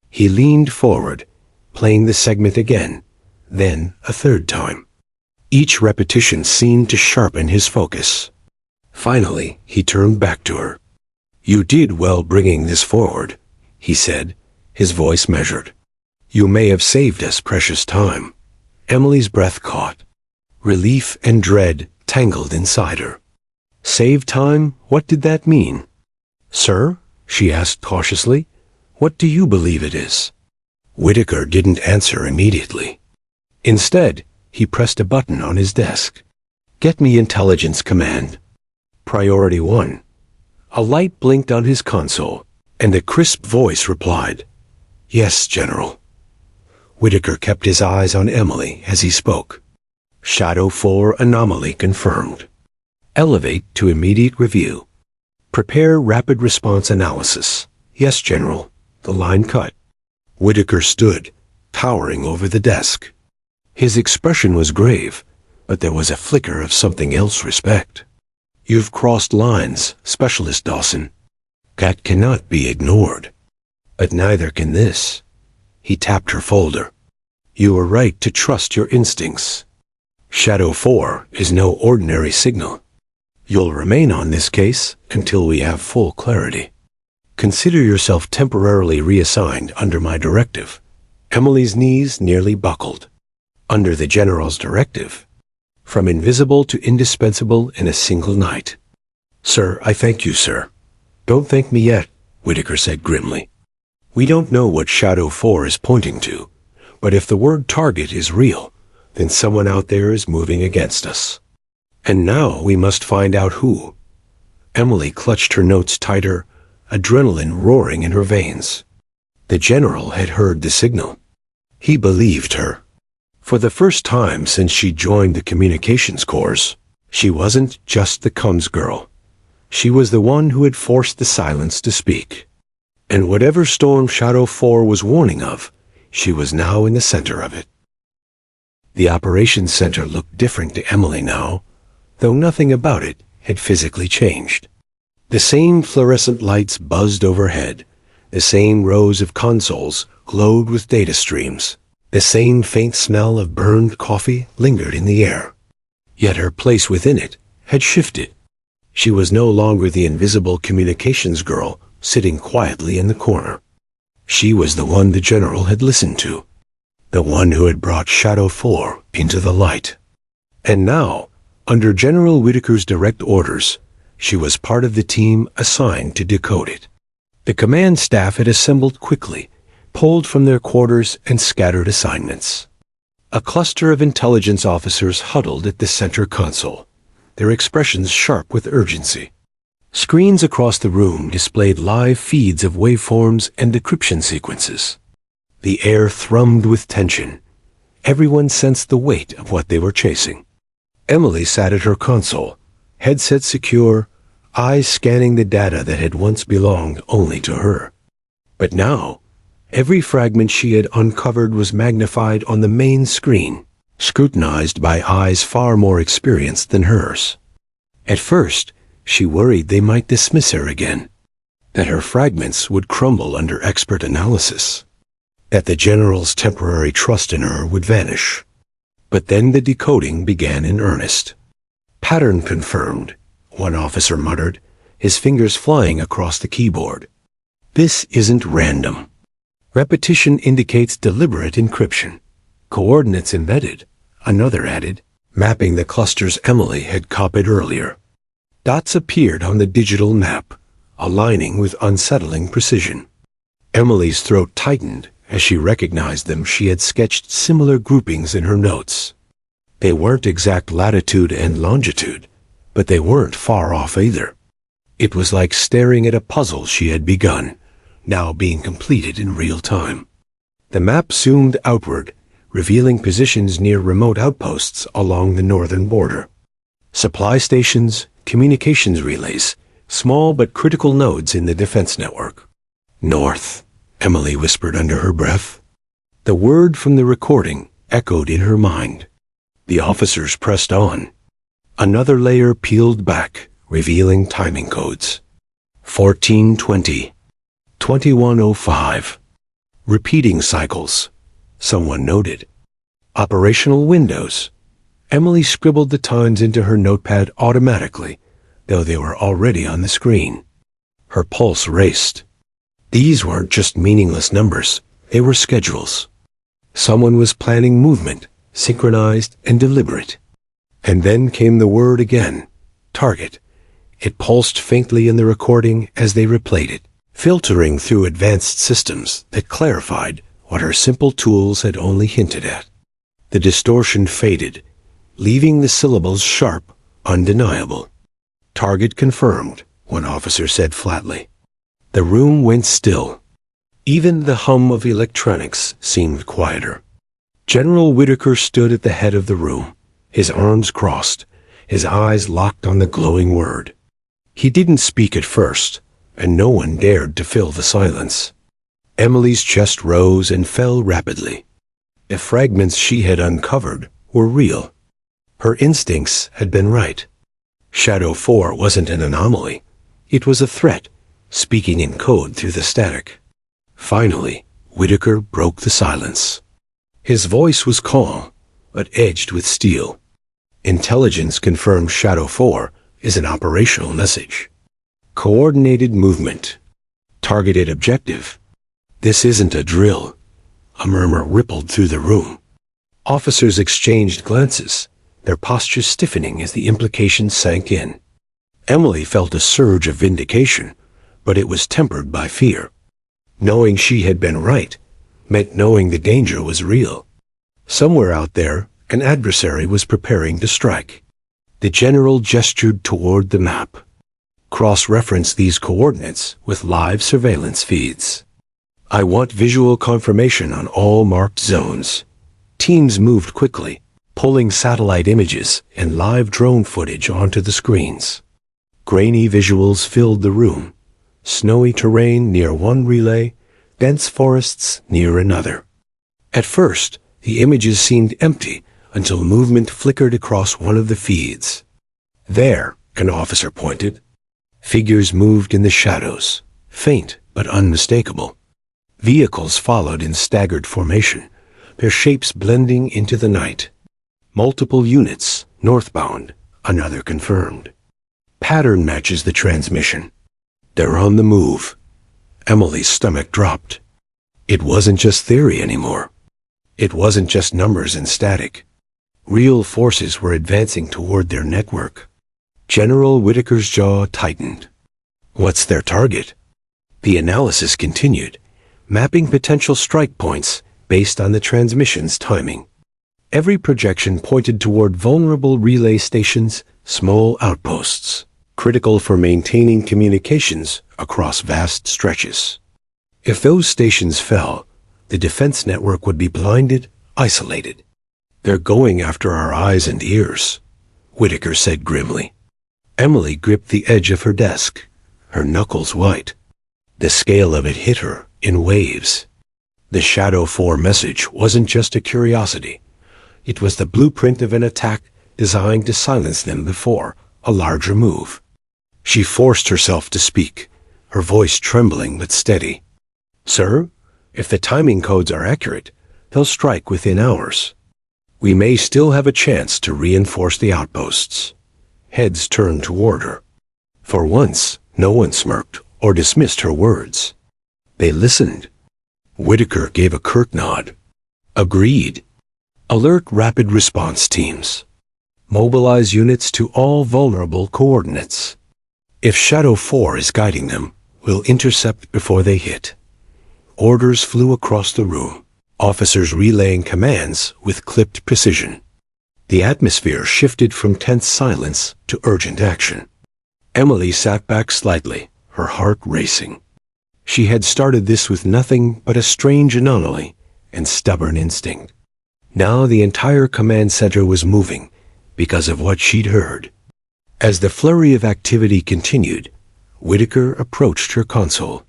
He leaned forward, playing the segment again, then a third time. Each repetition seemed to sharpen his focus. Finally, he turned back to her. "You did well bringing this forward," he said, his voice measured. "You may have saved us precious time." Emily's breath caught. Relief and dread tangled inside her. Save time? What did that mean? "Sir?" she asked cautiously. "What do you believe it is?" Whitaker didn't answer immediately. Instead, he pressed a button on his desk. "Get me intelligence command. Priority 1. A light blinked on his console, and a crisp voice replied, "Yes, General." Whitaker kept his eyes on Emily as he spoke. Shadow 4 anomaly confirmed. Elevate to immediate review. Prepare rapid response analysis. "Yes, General." The line cut. Whitaker stood, towering over the desk. His expression was grave, but there was a flicker of something else respect. "You've crossed lines, Specialist Dawson. That cannot be ignored. But neither can this." He tapped her folder. "You were right to trust your instincts. Shadow 4 is no ordinary signal. You'll remain on this case until we have full clarity. Consider yourself temporarily reassigned under my directive." Emily's knees nearly buckled. Under the General's directive? From invisible to indispensable in a single night. "Sir, I thank you, sir." "Don't thank me yet," Whitaker said grimly. "We don't know what Shadow 4 is pointing to, but if the word target is real, then someone out there is moving against us. And now we must find out who." Emily clutched her notes tighter, adrenaline roaring in her veins. The General had heard the signal. He believed her. For the first time since she joined the communications course, she wasn't just the comms girl. She was the one who had forced the silence to speak. And whatever storm Shadow 4 was warning of, she was now in the center of it. The operations center looked different to Emily now, though nothing about it had physically changed. The same fluorescent lights buzzed overhead. The same rows of consoles glowed with data streams. The same faint smell of burned coffee lingered in the air. Yet her place within it had shifted. She was no longer the invisible communications girl sitting quietly in the corner. She was the one the General had listened to. The one who had brought Shadow 4 into the light. And now, under General Whitaker's direct orders, she was part of the team assigned to decode it. The command staff had assembled quickly, pulled from their quarters and scattered assignments. A cluster of intelligence officers huddled at the center console, their expressions sharp with urgency. Screens across the room displayed live feeds of waveforms and decryption sequences. The air thrummed with tension. Everyone sensed the weight of what they were chasing. Emily sat at her console, headset secure, eyes scanning the data that had once belonged only to her. But now, every fragment she had uncovered was magnified on the main screen, scrutinized by eyes far more experienced than hers. At first, she worried they might dismiss her again, that her fragments would crumble under expert analysis, that the General's temporary trust in her would vanish. But then the decoding began in earnest. "Pattern confirmed," one officer muttered, his fingers flying across the keyboard. "This isn't random. Repetition indicates deliberate encryption. Coordinates embedded," another added, mapping the clusters Emily had copied earlier. Dots appeared on the digital map, aligning with unsettling precision. Emily's throat tightened as she recognized them. She had sketched similar groupings in her notes. They weren't exact latitude and longitude, but they weren't far off either. It was like staring at a puzzle she had begun, now being completed in real time. The map zoomed outward, revealing positions near remote outposts along the northern border. Supply stations, communications relays, small but critical nodes in the defense network. "North," Emily whispered under her breath. The word from the recording echoed in her mind. The officers pressed on. Another layer peeled back, revealing timing codes. 1420, 2105. Repeating cycles, someone noted. Operational windows. Emily scribbled the times into her notepad automatically, though they were already on the screen. Her pulse raced. These weren't just meaningless numbers, they were schedules. Someone was planning movement, synchronized and deliberate. And then came the word again, target. It pulsed faintly in the recording as they replayed it, filtering through advanced systems that clarified what her simple tools had only hinted at. The distortion faded, leaving the syllables sharp, undeniable. Target confirmed, one officer said flatly. The room went still. Even the hum of electronics seemed quieter. General Whitaker stood at the head of the room, his arms crossed, his eyes locked on the glowing word. He didn't speak at first, and no one dared to fill the silence. Emily's chest rose and fell rapidly. The fragments she had uncovered were real. Her instincts had been right. Shadow 4 wasn't an anomaly. It was a threat, speaking in code through the static. Finally, Whitaker broke the silence. His voice was calm, but edged with steel. Intelligence confirmed Shadow 4 is an operational message. Coordinated movement. Targeted objective. This isn't a drill. A murmur rippled through the room. Officers exchanged glances, their postures stiffening as the implications sank in. Emily felt a surge of vindication, but it was tempered by fear. Knowing she had been right meant knowing the danger was real. Somewhere out there, an adversary was preparing to strike. The general gestured toward the map. Cross-reference these coordinates with live surveillance feeds. I want visual confirmation on all marked zones. Teams moved quickly, pulling satellite images and live drone footage onto the screens. Grainy visuals filled the room. Snowy terrain near one relay, dense forests near another. At first, the images seemed empty until movement flickered across one of the feeds. There, an officer pointed. Figures moved in the shadows, faint but unmistakable. Vehicles followed in staggered formation, their shapes blending into the night. Multiple units, northbound, another confirmed. Pattern matches the transmission. They're on the move. Emily's stomach dropped. It wasn't just theory anymore. It wasn't just numbers and static. Real forces were advancing toward their network. General Whitaker's jaw tightened. What's their target? The analysis continued, mapping potential strike points based on the transmission's timing. Every projection pointed toward vulnerable relay stations, small outposts, critical for maintaining communications across vast stretches. If those stations fell, the defense network would be blinded, isolated. They're going after our eyes and ears, Whitaker said grimly. Emily gripped the edge of her desk, her knuckles white. The scale of it hit her in waves. The Shadow 4 message wasn't just a curiosity. It was the blueprint of an attack designed to silence them before a larger move. She forced herself to speak, her voice trembling but steady. Sir, if the timing codes are accurate, they'll strike within hours. We may still have a chance to reinforce the outposts. Heads turned toward her. For once, no one smirked or dismissed her words. They listened. Whitaker gave a curt nod. Agreed. Alert rapid response teams. Mobilize units to all vulnerable coordinates. If Shadow 4 is guiding them, we'll intercept before they hit. Orders flew across the room, officers relaying commands with clipped precision. The atmosphere shifted from tense silence to urgent action. Emily sat back slightly, her heart racing. She had started this with nothing but a strange anomaly and stubborn instinct. Now the entire command center was moving because of what she'd heard. As the flurry of activity continued, Whitaker approached her console.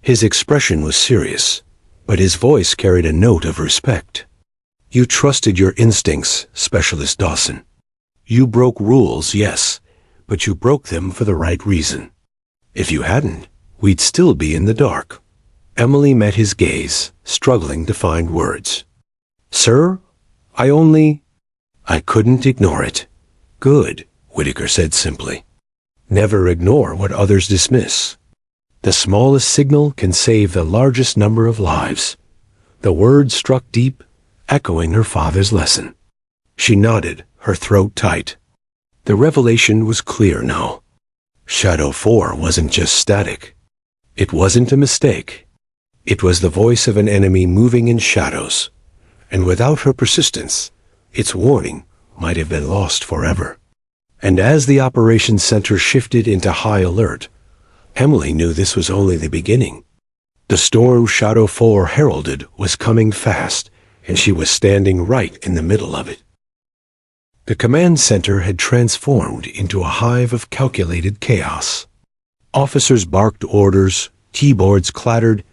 His expression was serious, but his voice carried a note of respect. You trusted your instincts, Specialist Dawson. You broke rules, yes, but you broke them for the right reason. If you hadn't, we'd still be in the dark. Emily met his gaze, struggling to find words. Sir, I I couldn't ignore it. Good, Whitaker said simply. Never ignore what others dismiss. The smallest signal can save the largest number of lives. The words struck deep, echoing her father's lesson. She nodded, her throat tight. The revelation was clear now. Shadow 4 wasn't just static. It wasn't a mistake. It was the voice of an enemy moving in shadows, and without her persistence, its warning might have been lost forever. And as the operations center shifted into high alert, Emily knew this was only the beginning. The storm Shadow 4 heralded was coming fast, and she was standing right in the middle of it. The command center had transformed into a hive of calculated chaos. Officers barked orders, keyboards clattered,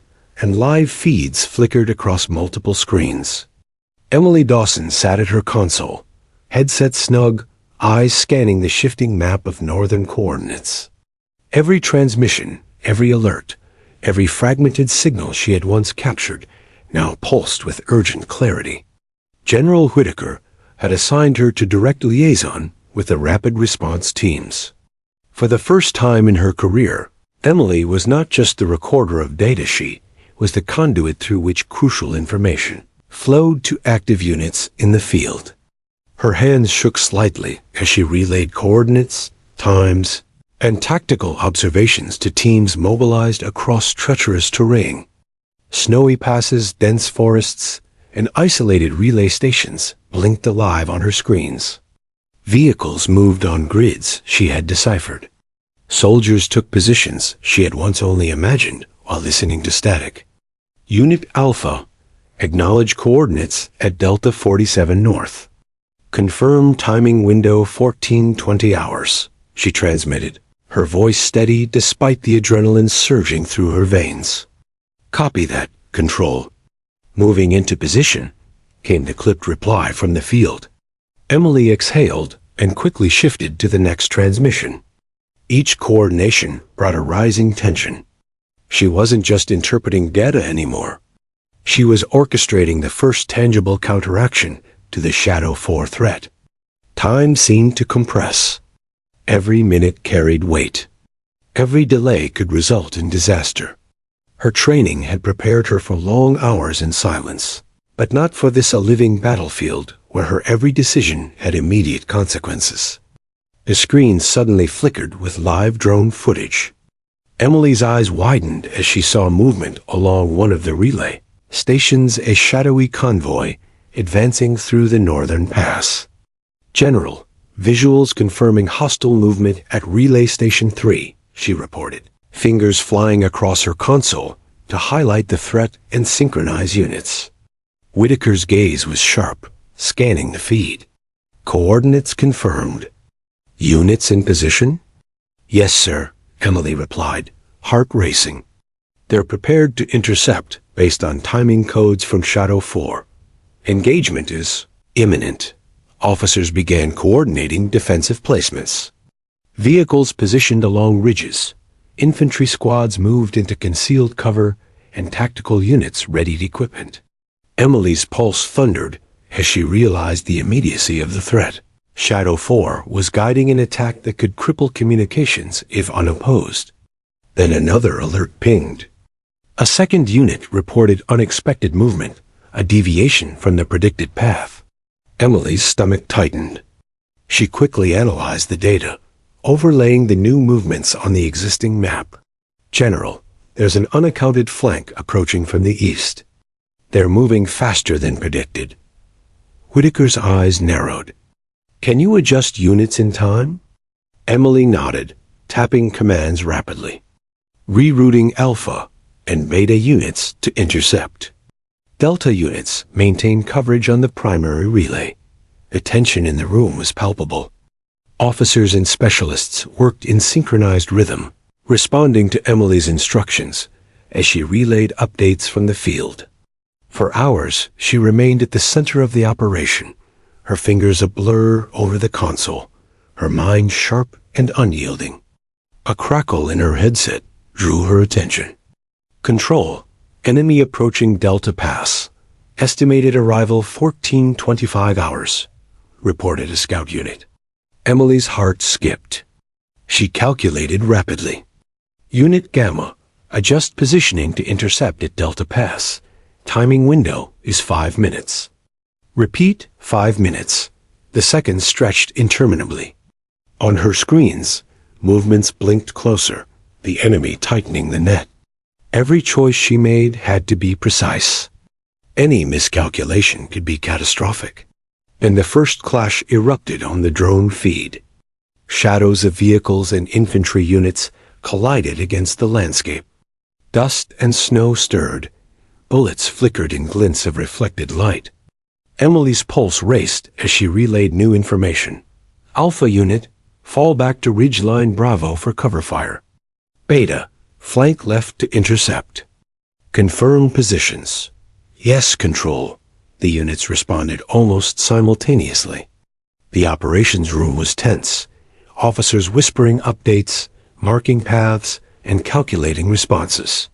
and live feeds flickered across multiple screens. Emily Dawson sat at her console, headset snug, eyes scanning the shifting map of northern coordinates. Every transmission, every alert, every fragmented signal she had once captured now pulsed with urgent clarity. General Whitaker had assigned her to direct liaison with the rapid response teams. For the first time in her career, Emily was not just the recorder of data, she was the conduit through which crucial information flowed to active units in the field. Her hands shook slightly as she relayed coordinates, times, and tactical observations to teams mobilized across treacherous terrain. Snowy passes, dense forests, and isolated relay stations blinked alive on her screens. Vehicles moved on grids she had deciphered. Soldiers took positions she had once only imagined while listening to static. Unit Alpha, acknowledge coordinates at Delta 47 North. Confirm timing window 1420 hours, she transmitted, her voice steady despite the adrenaline surging through her veins. Copy that, Control. Moving into position, came the clipped reply from the field. Emily exhaled and quickly shifted to the next transmission. Each coordination brought a rising tension. She wasn't just interpreting data anymore. She was orchestrating the first tangible counteraction to the Shadow 4 threat. Time seemed to compress. Every minute carried weight. Every delay could result in disaster. Her training had prepared her for long hours in silence, but not for this a living battlefield where her every decision had immediate consequences. The screen suddenly flickered with live drone footage. Emily's eyes widened as she saw movement along one of the relay stations, a shadowy convoy advancing through the northern pass. General, visuals confirming hostile movement at Relay Station 3, she reported, fingers flying across her console to highlight the threat and synchronize units. Whitaker's gaze was sharp, scanning the feed. Coordinates confirmed. Units in position? Yes, sir, Emily replied, heart racing. They're prepared to intercept based on timing codes from Shadow 4. Engagement is imminent. Officers began coordinating defensive placements. Vehicles positioned along ridges. Infantry squads moved into concealed cover, and tactical units readied equipment. Emily's pulse thundered as she realized the immediacy of the threat. Shadow 4 was guiding an attack that could cripple communications if unopposed. Then another alert pinged. A second unit reported unexpected movement, a deviation from the predicted path. Emily's stomach tightened. She quickly analyzed the data, overlaying the new movements on the existing map. General, there's an unaccounted flank approaching from the east. They're moving faster than predicted. Whitaker's eyes narrowed. Can you adjust units in time? Emily nodded, tapping commands rapidly. Rerouting Alpha and Beta units to intercept. Delta units maintain coverage on the primary relay. The tension in the room was palpable. Officers and specialists worked in synchronized rhythm, responding to Emily's instructions as she relayed updates from the field. For hours, she remained at the center of the operation, her fingers a blur over the console, her mind sharp and unyielding. A crackle in her headset drew her attention. Control, enemy approaching Delta Pass. Estimated arrival 1425 hours. reported a scout unit. Emily's heart skipped. She calculated rapidly. Unit Gamma, adjust positioning to intercept at Delta Pass. Timing window is 5 minutes. Repeat, 5 minutes. The seconds stretched interminably. On her screens, movements blinked closer, the enemy tightening the net. Every choice she made had to be precise. Any miscalculation could be catastrophic. And the first clash erupted on the drone feed. Shadows of vehicles and infantry units collided against the landscape. Dust and snow stirred. Bullets flickered in glints of reflected light. Emily's pulse raced as she relayed new information. Alpha unit, fall back to Ridgeline Bravo for cover fire. Beta, flank left to intercept. Confirm positions. Yes, Control, the units responded almost simultaneously. The operations room was tense, officers whispering updates, marking paths, and calculating responses.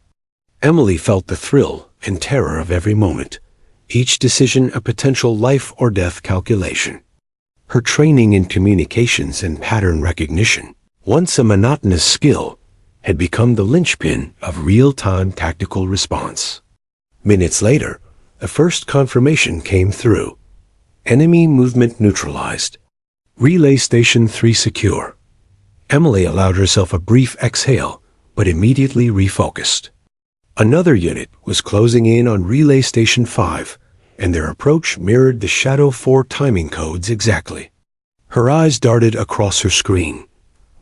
Emily felt the thrill and terror of every moment, each decision a potential life or death calculation. Her training in communications and pattern recognition, once a monotonous skill, had become the linchpin of real-time tactical response. Minutes later, the first confirmation came through. Enemy movement neutralized. Relay Station 3 secure. Emily allowed herself a brief exhale, but immediately refocused. Another unit was closing in on Relay Station 5, and their approach mirrored the Shadow 4 timing codes exactly. Her eyes darted across her screen,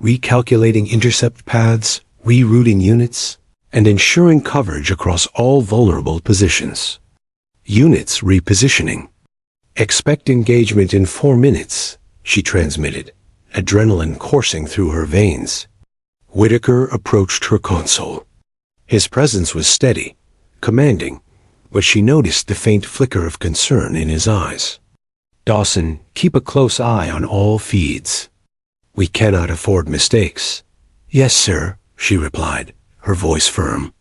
recalculating intercept paths, rerouting units, and ensuring coverage across all vulnerable positions. Units repositioning. Expect engagement in 4 minutes, she transmitted, adrenaline coursing through her veins. Whitaker approached her console. His presence was steady, commanding, but she noticed the faint flicker of concern in his eyes. Dawson, keep a close eye on all feeds. We cannot afford mistakes. Yes, sir, she replied, her voice firm.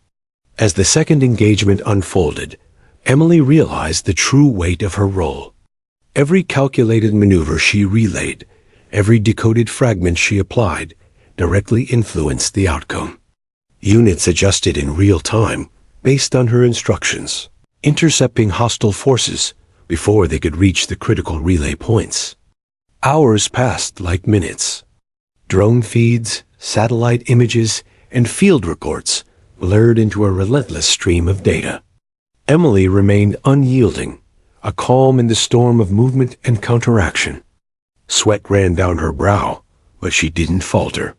As the second engagement unfolded, Emily realized the true weight of her role. Every calculated maneuver she relayed, every decoded fragment she applied, directly influenced the outcome. Units adjusted in real time, based on her instructions, intercepting hostile forces before they could reach the critical relay points. Hours passed like minutes. Drone feeds, satellite images, and field reports blurred into a relentless stream of data. Emily remained unyielding, a calm in the storm of movement and counteraction. Sweat ran down her brow, but she didn't falter.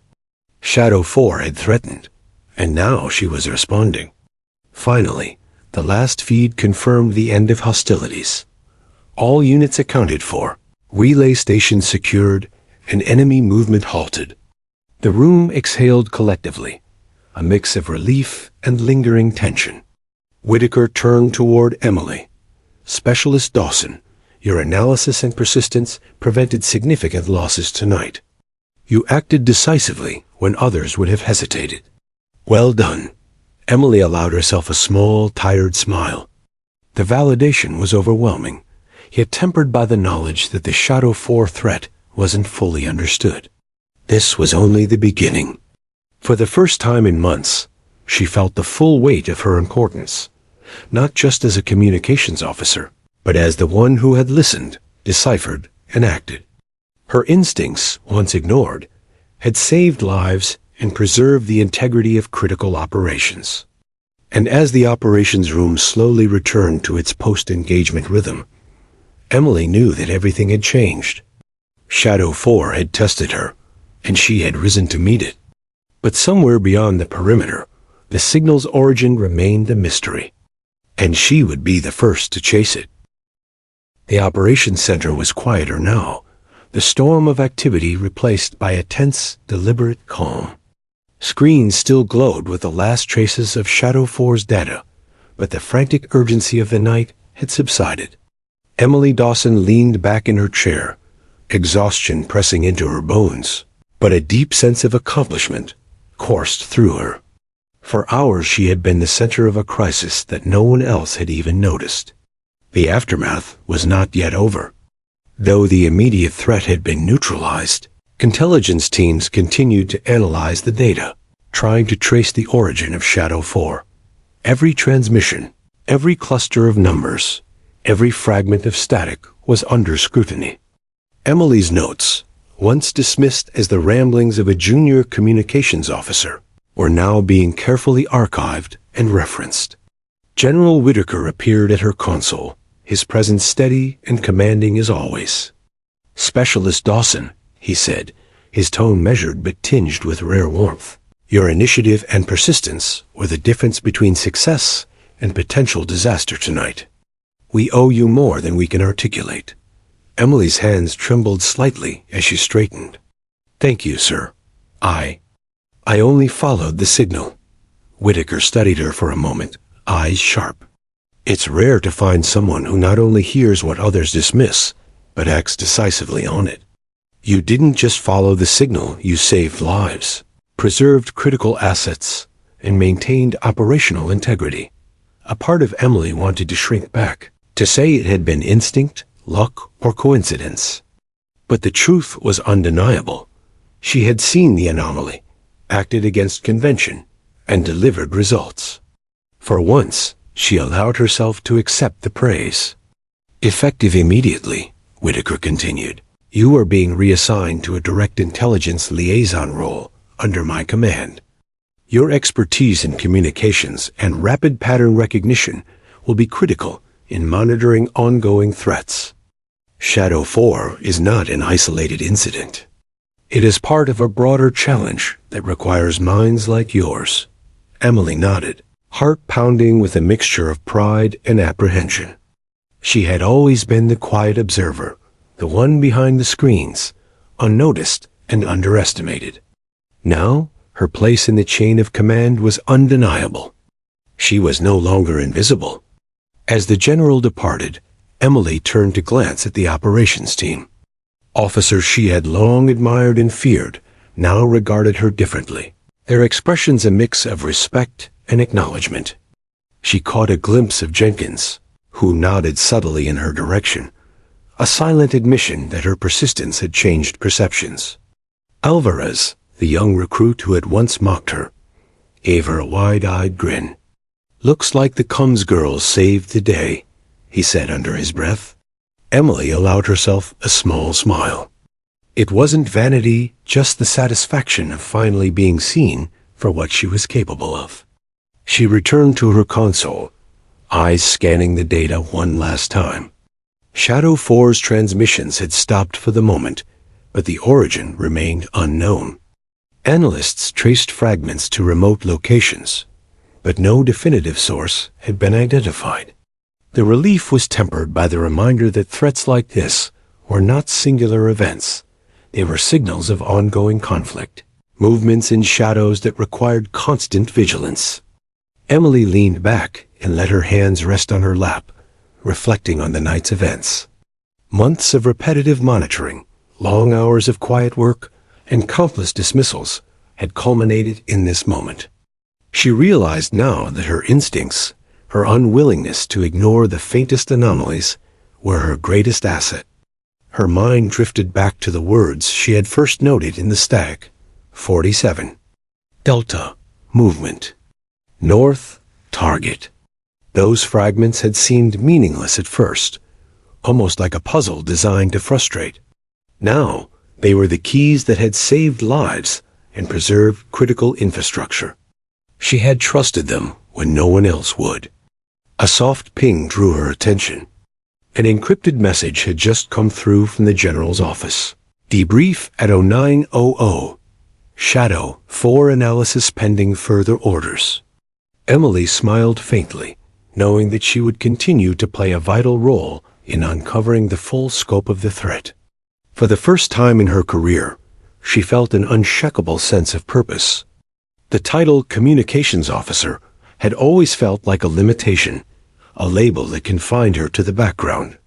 Shadow 4 had threatened, and now she was responding. Finally, the last feed confirmed the end of hostilities. All units accounted for, relay stations secured, and enemy movement halted. The room exhaled collectively, a mix of relief and lingering tension. Whitaker turned toward Emily. Specialist Dawson, your analysis and persistence prevented significant losses tonight. You acted decisively when others would have hesitated. Well done. Emily allowed herself a small, tired smile. The validation was overwhelming, yet tempered by the knowledge that the Shadow 4 threat wasn't fully understood. This was only the beginning. For the first time in months, she felt the full weight of her importance, not just as a communications officer, but as the one who had listened, deciphered, and acted. Her instincts, once ignored, had saved lives and preserved the integrity of critical operations. And as the operations room slowly returned to its post-engagement rhythm, Emily knew that everything had changed. Shadow 4 had tested her, and she had risen to meet it. But somewhere beyond the perimeter, the signal's origin remained a mystery, and she would be the first to chase it. The operations center was quieter now, the storm of activity replaced by a tense, deliberate calm. Screens still glowed with the last traces of Shadow 4's data, but the frantic urgency of the night had subsided. Emily Dawson leaned back in her chair, exhaustion pressing into her bones, but a deep sense of accomplishment coursed through her. For hours she had been the center of a crisis that no one else had even noticed. The aftermath was not yet over. Though the immediate threat had been neutralized, intelligence teams continued to analyze the data, trying to trace the origin of Shadow 4. Every transmission, every cluster of numbers, every fragment of static was under scrutiny. Emily's notes, once dismissed as the ramblings of a junior communications officer, were now being carefully archived and referenced. General Whitaker appeared at her console, his presence steady and commanding as always. "Specialist Dawson," he said, his tone measured but tinged with rare warmth. "Your initiative and persistence were the difference between success and potential disaster tonight. We owe you more than we can articulate." Emily's hands trembled slightly as she straightened. "Thank you, sir. I only followed the signal." Whitaker studied her for a moment, eyes sharp. "It's rare to find someone who not only hears what others dismiss, but acts decisively on it. You didn't just follow the signal, you saved lives, preserved critical assets, and maintained operational integrity." A part of Emily wanted to shrink back, to say it had been instinct, luck, or coincidence. But the truth was undeniable. She had seen the anomaly, acted against convention, and delivered results. For once, she allowed herself to accept the praise. "Effective immediately," Whitaker continued, "you are being reassigned to a direct intelligence liaison role under my command. Your expertise in communications and rapid pattern recognition will be critical in monitoring ongoing threats. Shadow 4 is not an isolated incident. It is part of a broader challenge that requires minds like yours." Emily nodded, heart pounding with a mixture of pride and apprehension. She had always been the quiet observer, the one behind the screens, unnoticed and underestimated. Now, her place in the chain of command was undeniable. She was no longer invisible. As the general departed, Emily turned to glance at the operations team. Officers she had long admired and feared now regarded her differently, their expressions a mix of respect and acknowledgement. She caught a glimpse of Jenkins, who nodded subtly in her direction, a silent admission that her persistence had changed perceptions. Alvarez, the young recruit who had once mocked her, gave her a wide-eyed grin. "Looks like the Combs girls saved the day," he said under his breath. Emily allowed herself a small smile. It wasn't vanity, just the satisfaction of finally being seen for what she was capable of. She returned to her console, eyes scanning the data one last time. Shadow 4's transmissions had stopped for the moment, but the origin remained unknown. Analysts traced fragments to remote locations, but no definitive source had been identified. The relief was tempered by the reminder that threats like this were not singular events. They were signals of ongoing conflict, movements in shadows that required constant vigilance. Emily leaned back and let her hands rest on her lap, reflecting on the night's events. Months of repetitive monitoring, long hours of quiet work, and countless dismissals had culminated in this moment. She realized now that her instincts, her unwillingness to ignore the faintest anomalies, were her greatest asset. Her mind drifted back to the words she had first noted in the stack. 47. Delta, movement. North, target. Those fragments had seemed meaningless at first, almost like a puzzle designed to frustrate. Now, they were the keys that had saved lives and preserved critical infrastructure. She had trusted them when no one else would. A soft ping drew her attention. An encrypted message had just come through from the general's office. Debrief at 0900. Shadow 4 analysis pending further orders. Emily smiled faintly, knowing that she would continue to play a vital role in uncovering the full scope of the threat. For the first time in her career, she felt an unshakable sense of purpose. The title communications officer had always felt like a limitation, a label that confined her to the background.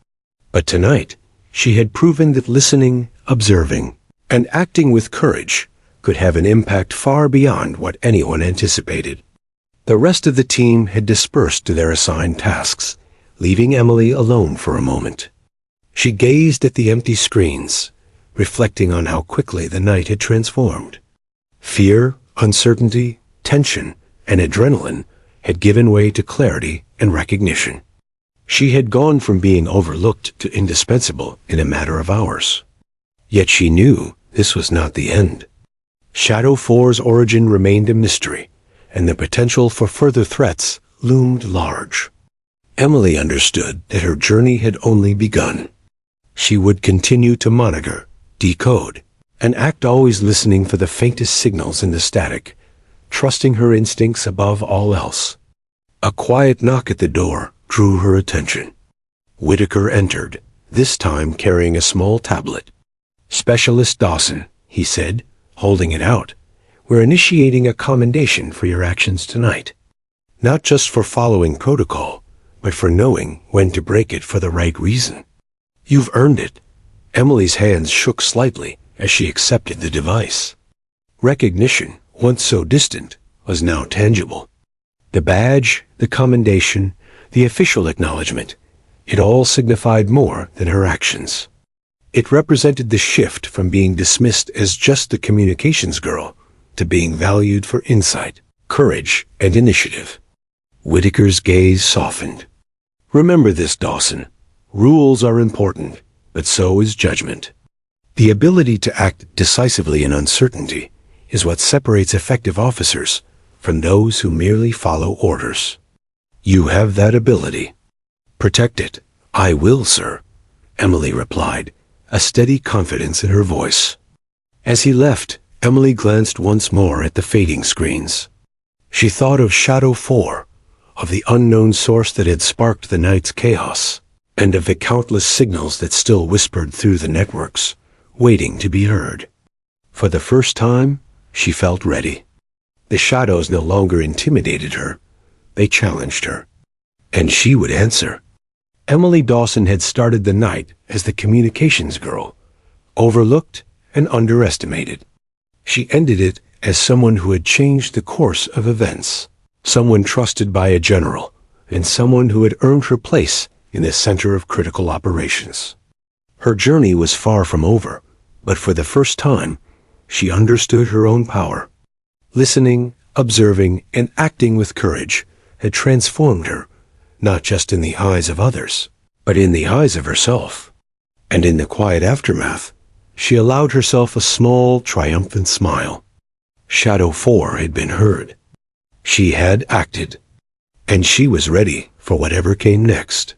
But tonight, she had proven that listening, observing, and acting with courage could have an impact far beyond what anyone anticipated. The rest of the team had dispersed to their assigned tasks, leaving Emily alone for a moment. She gazed at the empty screens, reflecting on how quickly the night had transformed. Fear, uncertainty, tension, and adrenaline had given way to clarity and recognition. She had gone from being overlooked to indispensable in a matter of hours. Yet she knew this was not the end. Shadow 4's origin remained a mystery, and the potential for further threats loomed large. Emily understood that her journey had only begun. She would continue to monitor, decode, and act, always listening for the faintest signals in the static, trusting her instincts above all else. A quiet knock at the door drew her attention. Whitaker entered, this time carrying a small tablet. "Specialist Dawson," he said, holding it out. "We're initiating a commendation for your actions tonight. Not just for following protocol, but for knowing when to break it for the right reason. You've earned it." Emily's hands shook slightly as she accepted the device. Recognition, once so distant, was now tangible. The badge, the commendation, the official acknowledgement, it all signified more than her actions. It represented the shift from being dismissed as just the communications girl to being valued for insight, courage, and initiative. Whitaker's gaze softened. "Remember this, Dawson. Rules are important, but so is judgment. The ability to act decisively in uncertainty is what separates effective officers from those who merely follow orders. You have that ability. Protect it." "I will, sir," Emily replied, a steady confidence in her voice. As he left, Emily glanced once more at the fading screens. She thought of Shadow 4, of the unknown source that had sparked the night's chaos, and of the countless signals that still whispered through the networks, waiting to be heard. For the first time, she felt ready. The shadows no longer intimidated her. They challenged her. And she would answer. Emily Dawson had started the night as the communications girl, overlooked and underestimated. She ended it as someone who had changed the course of events, someone trusted by a general, and someone who had earned her place in the center of critical operations. Her journey was far from over, but for the first time, she understood her own power. Listening, observing, and acting with courage had transformed her, not just in the eyes of others, but in the eyes of herself. And in the quiet aftermath, she allowed herself a small, triumphant smile. Shadow 4 had been heard. She had acted, and she was ready for whatever came next.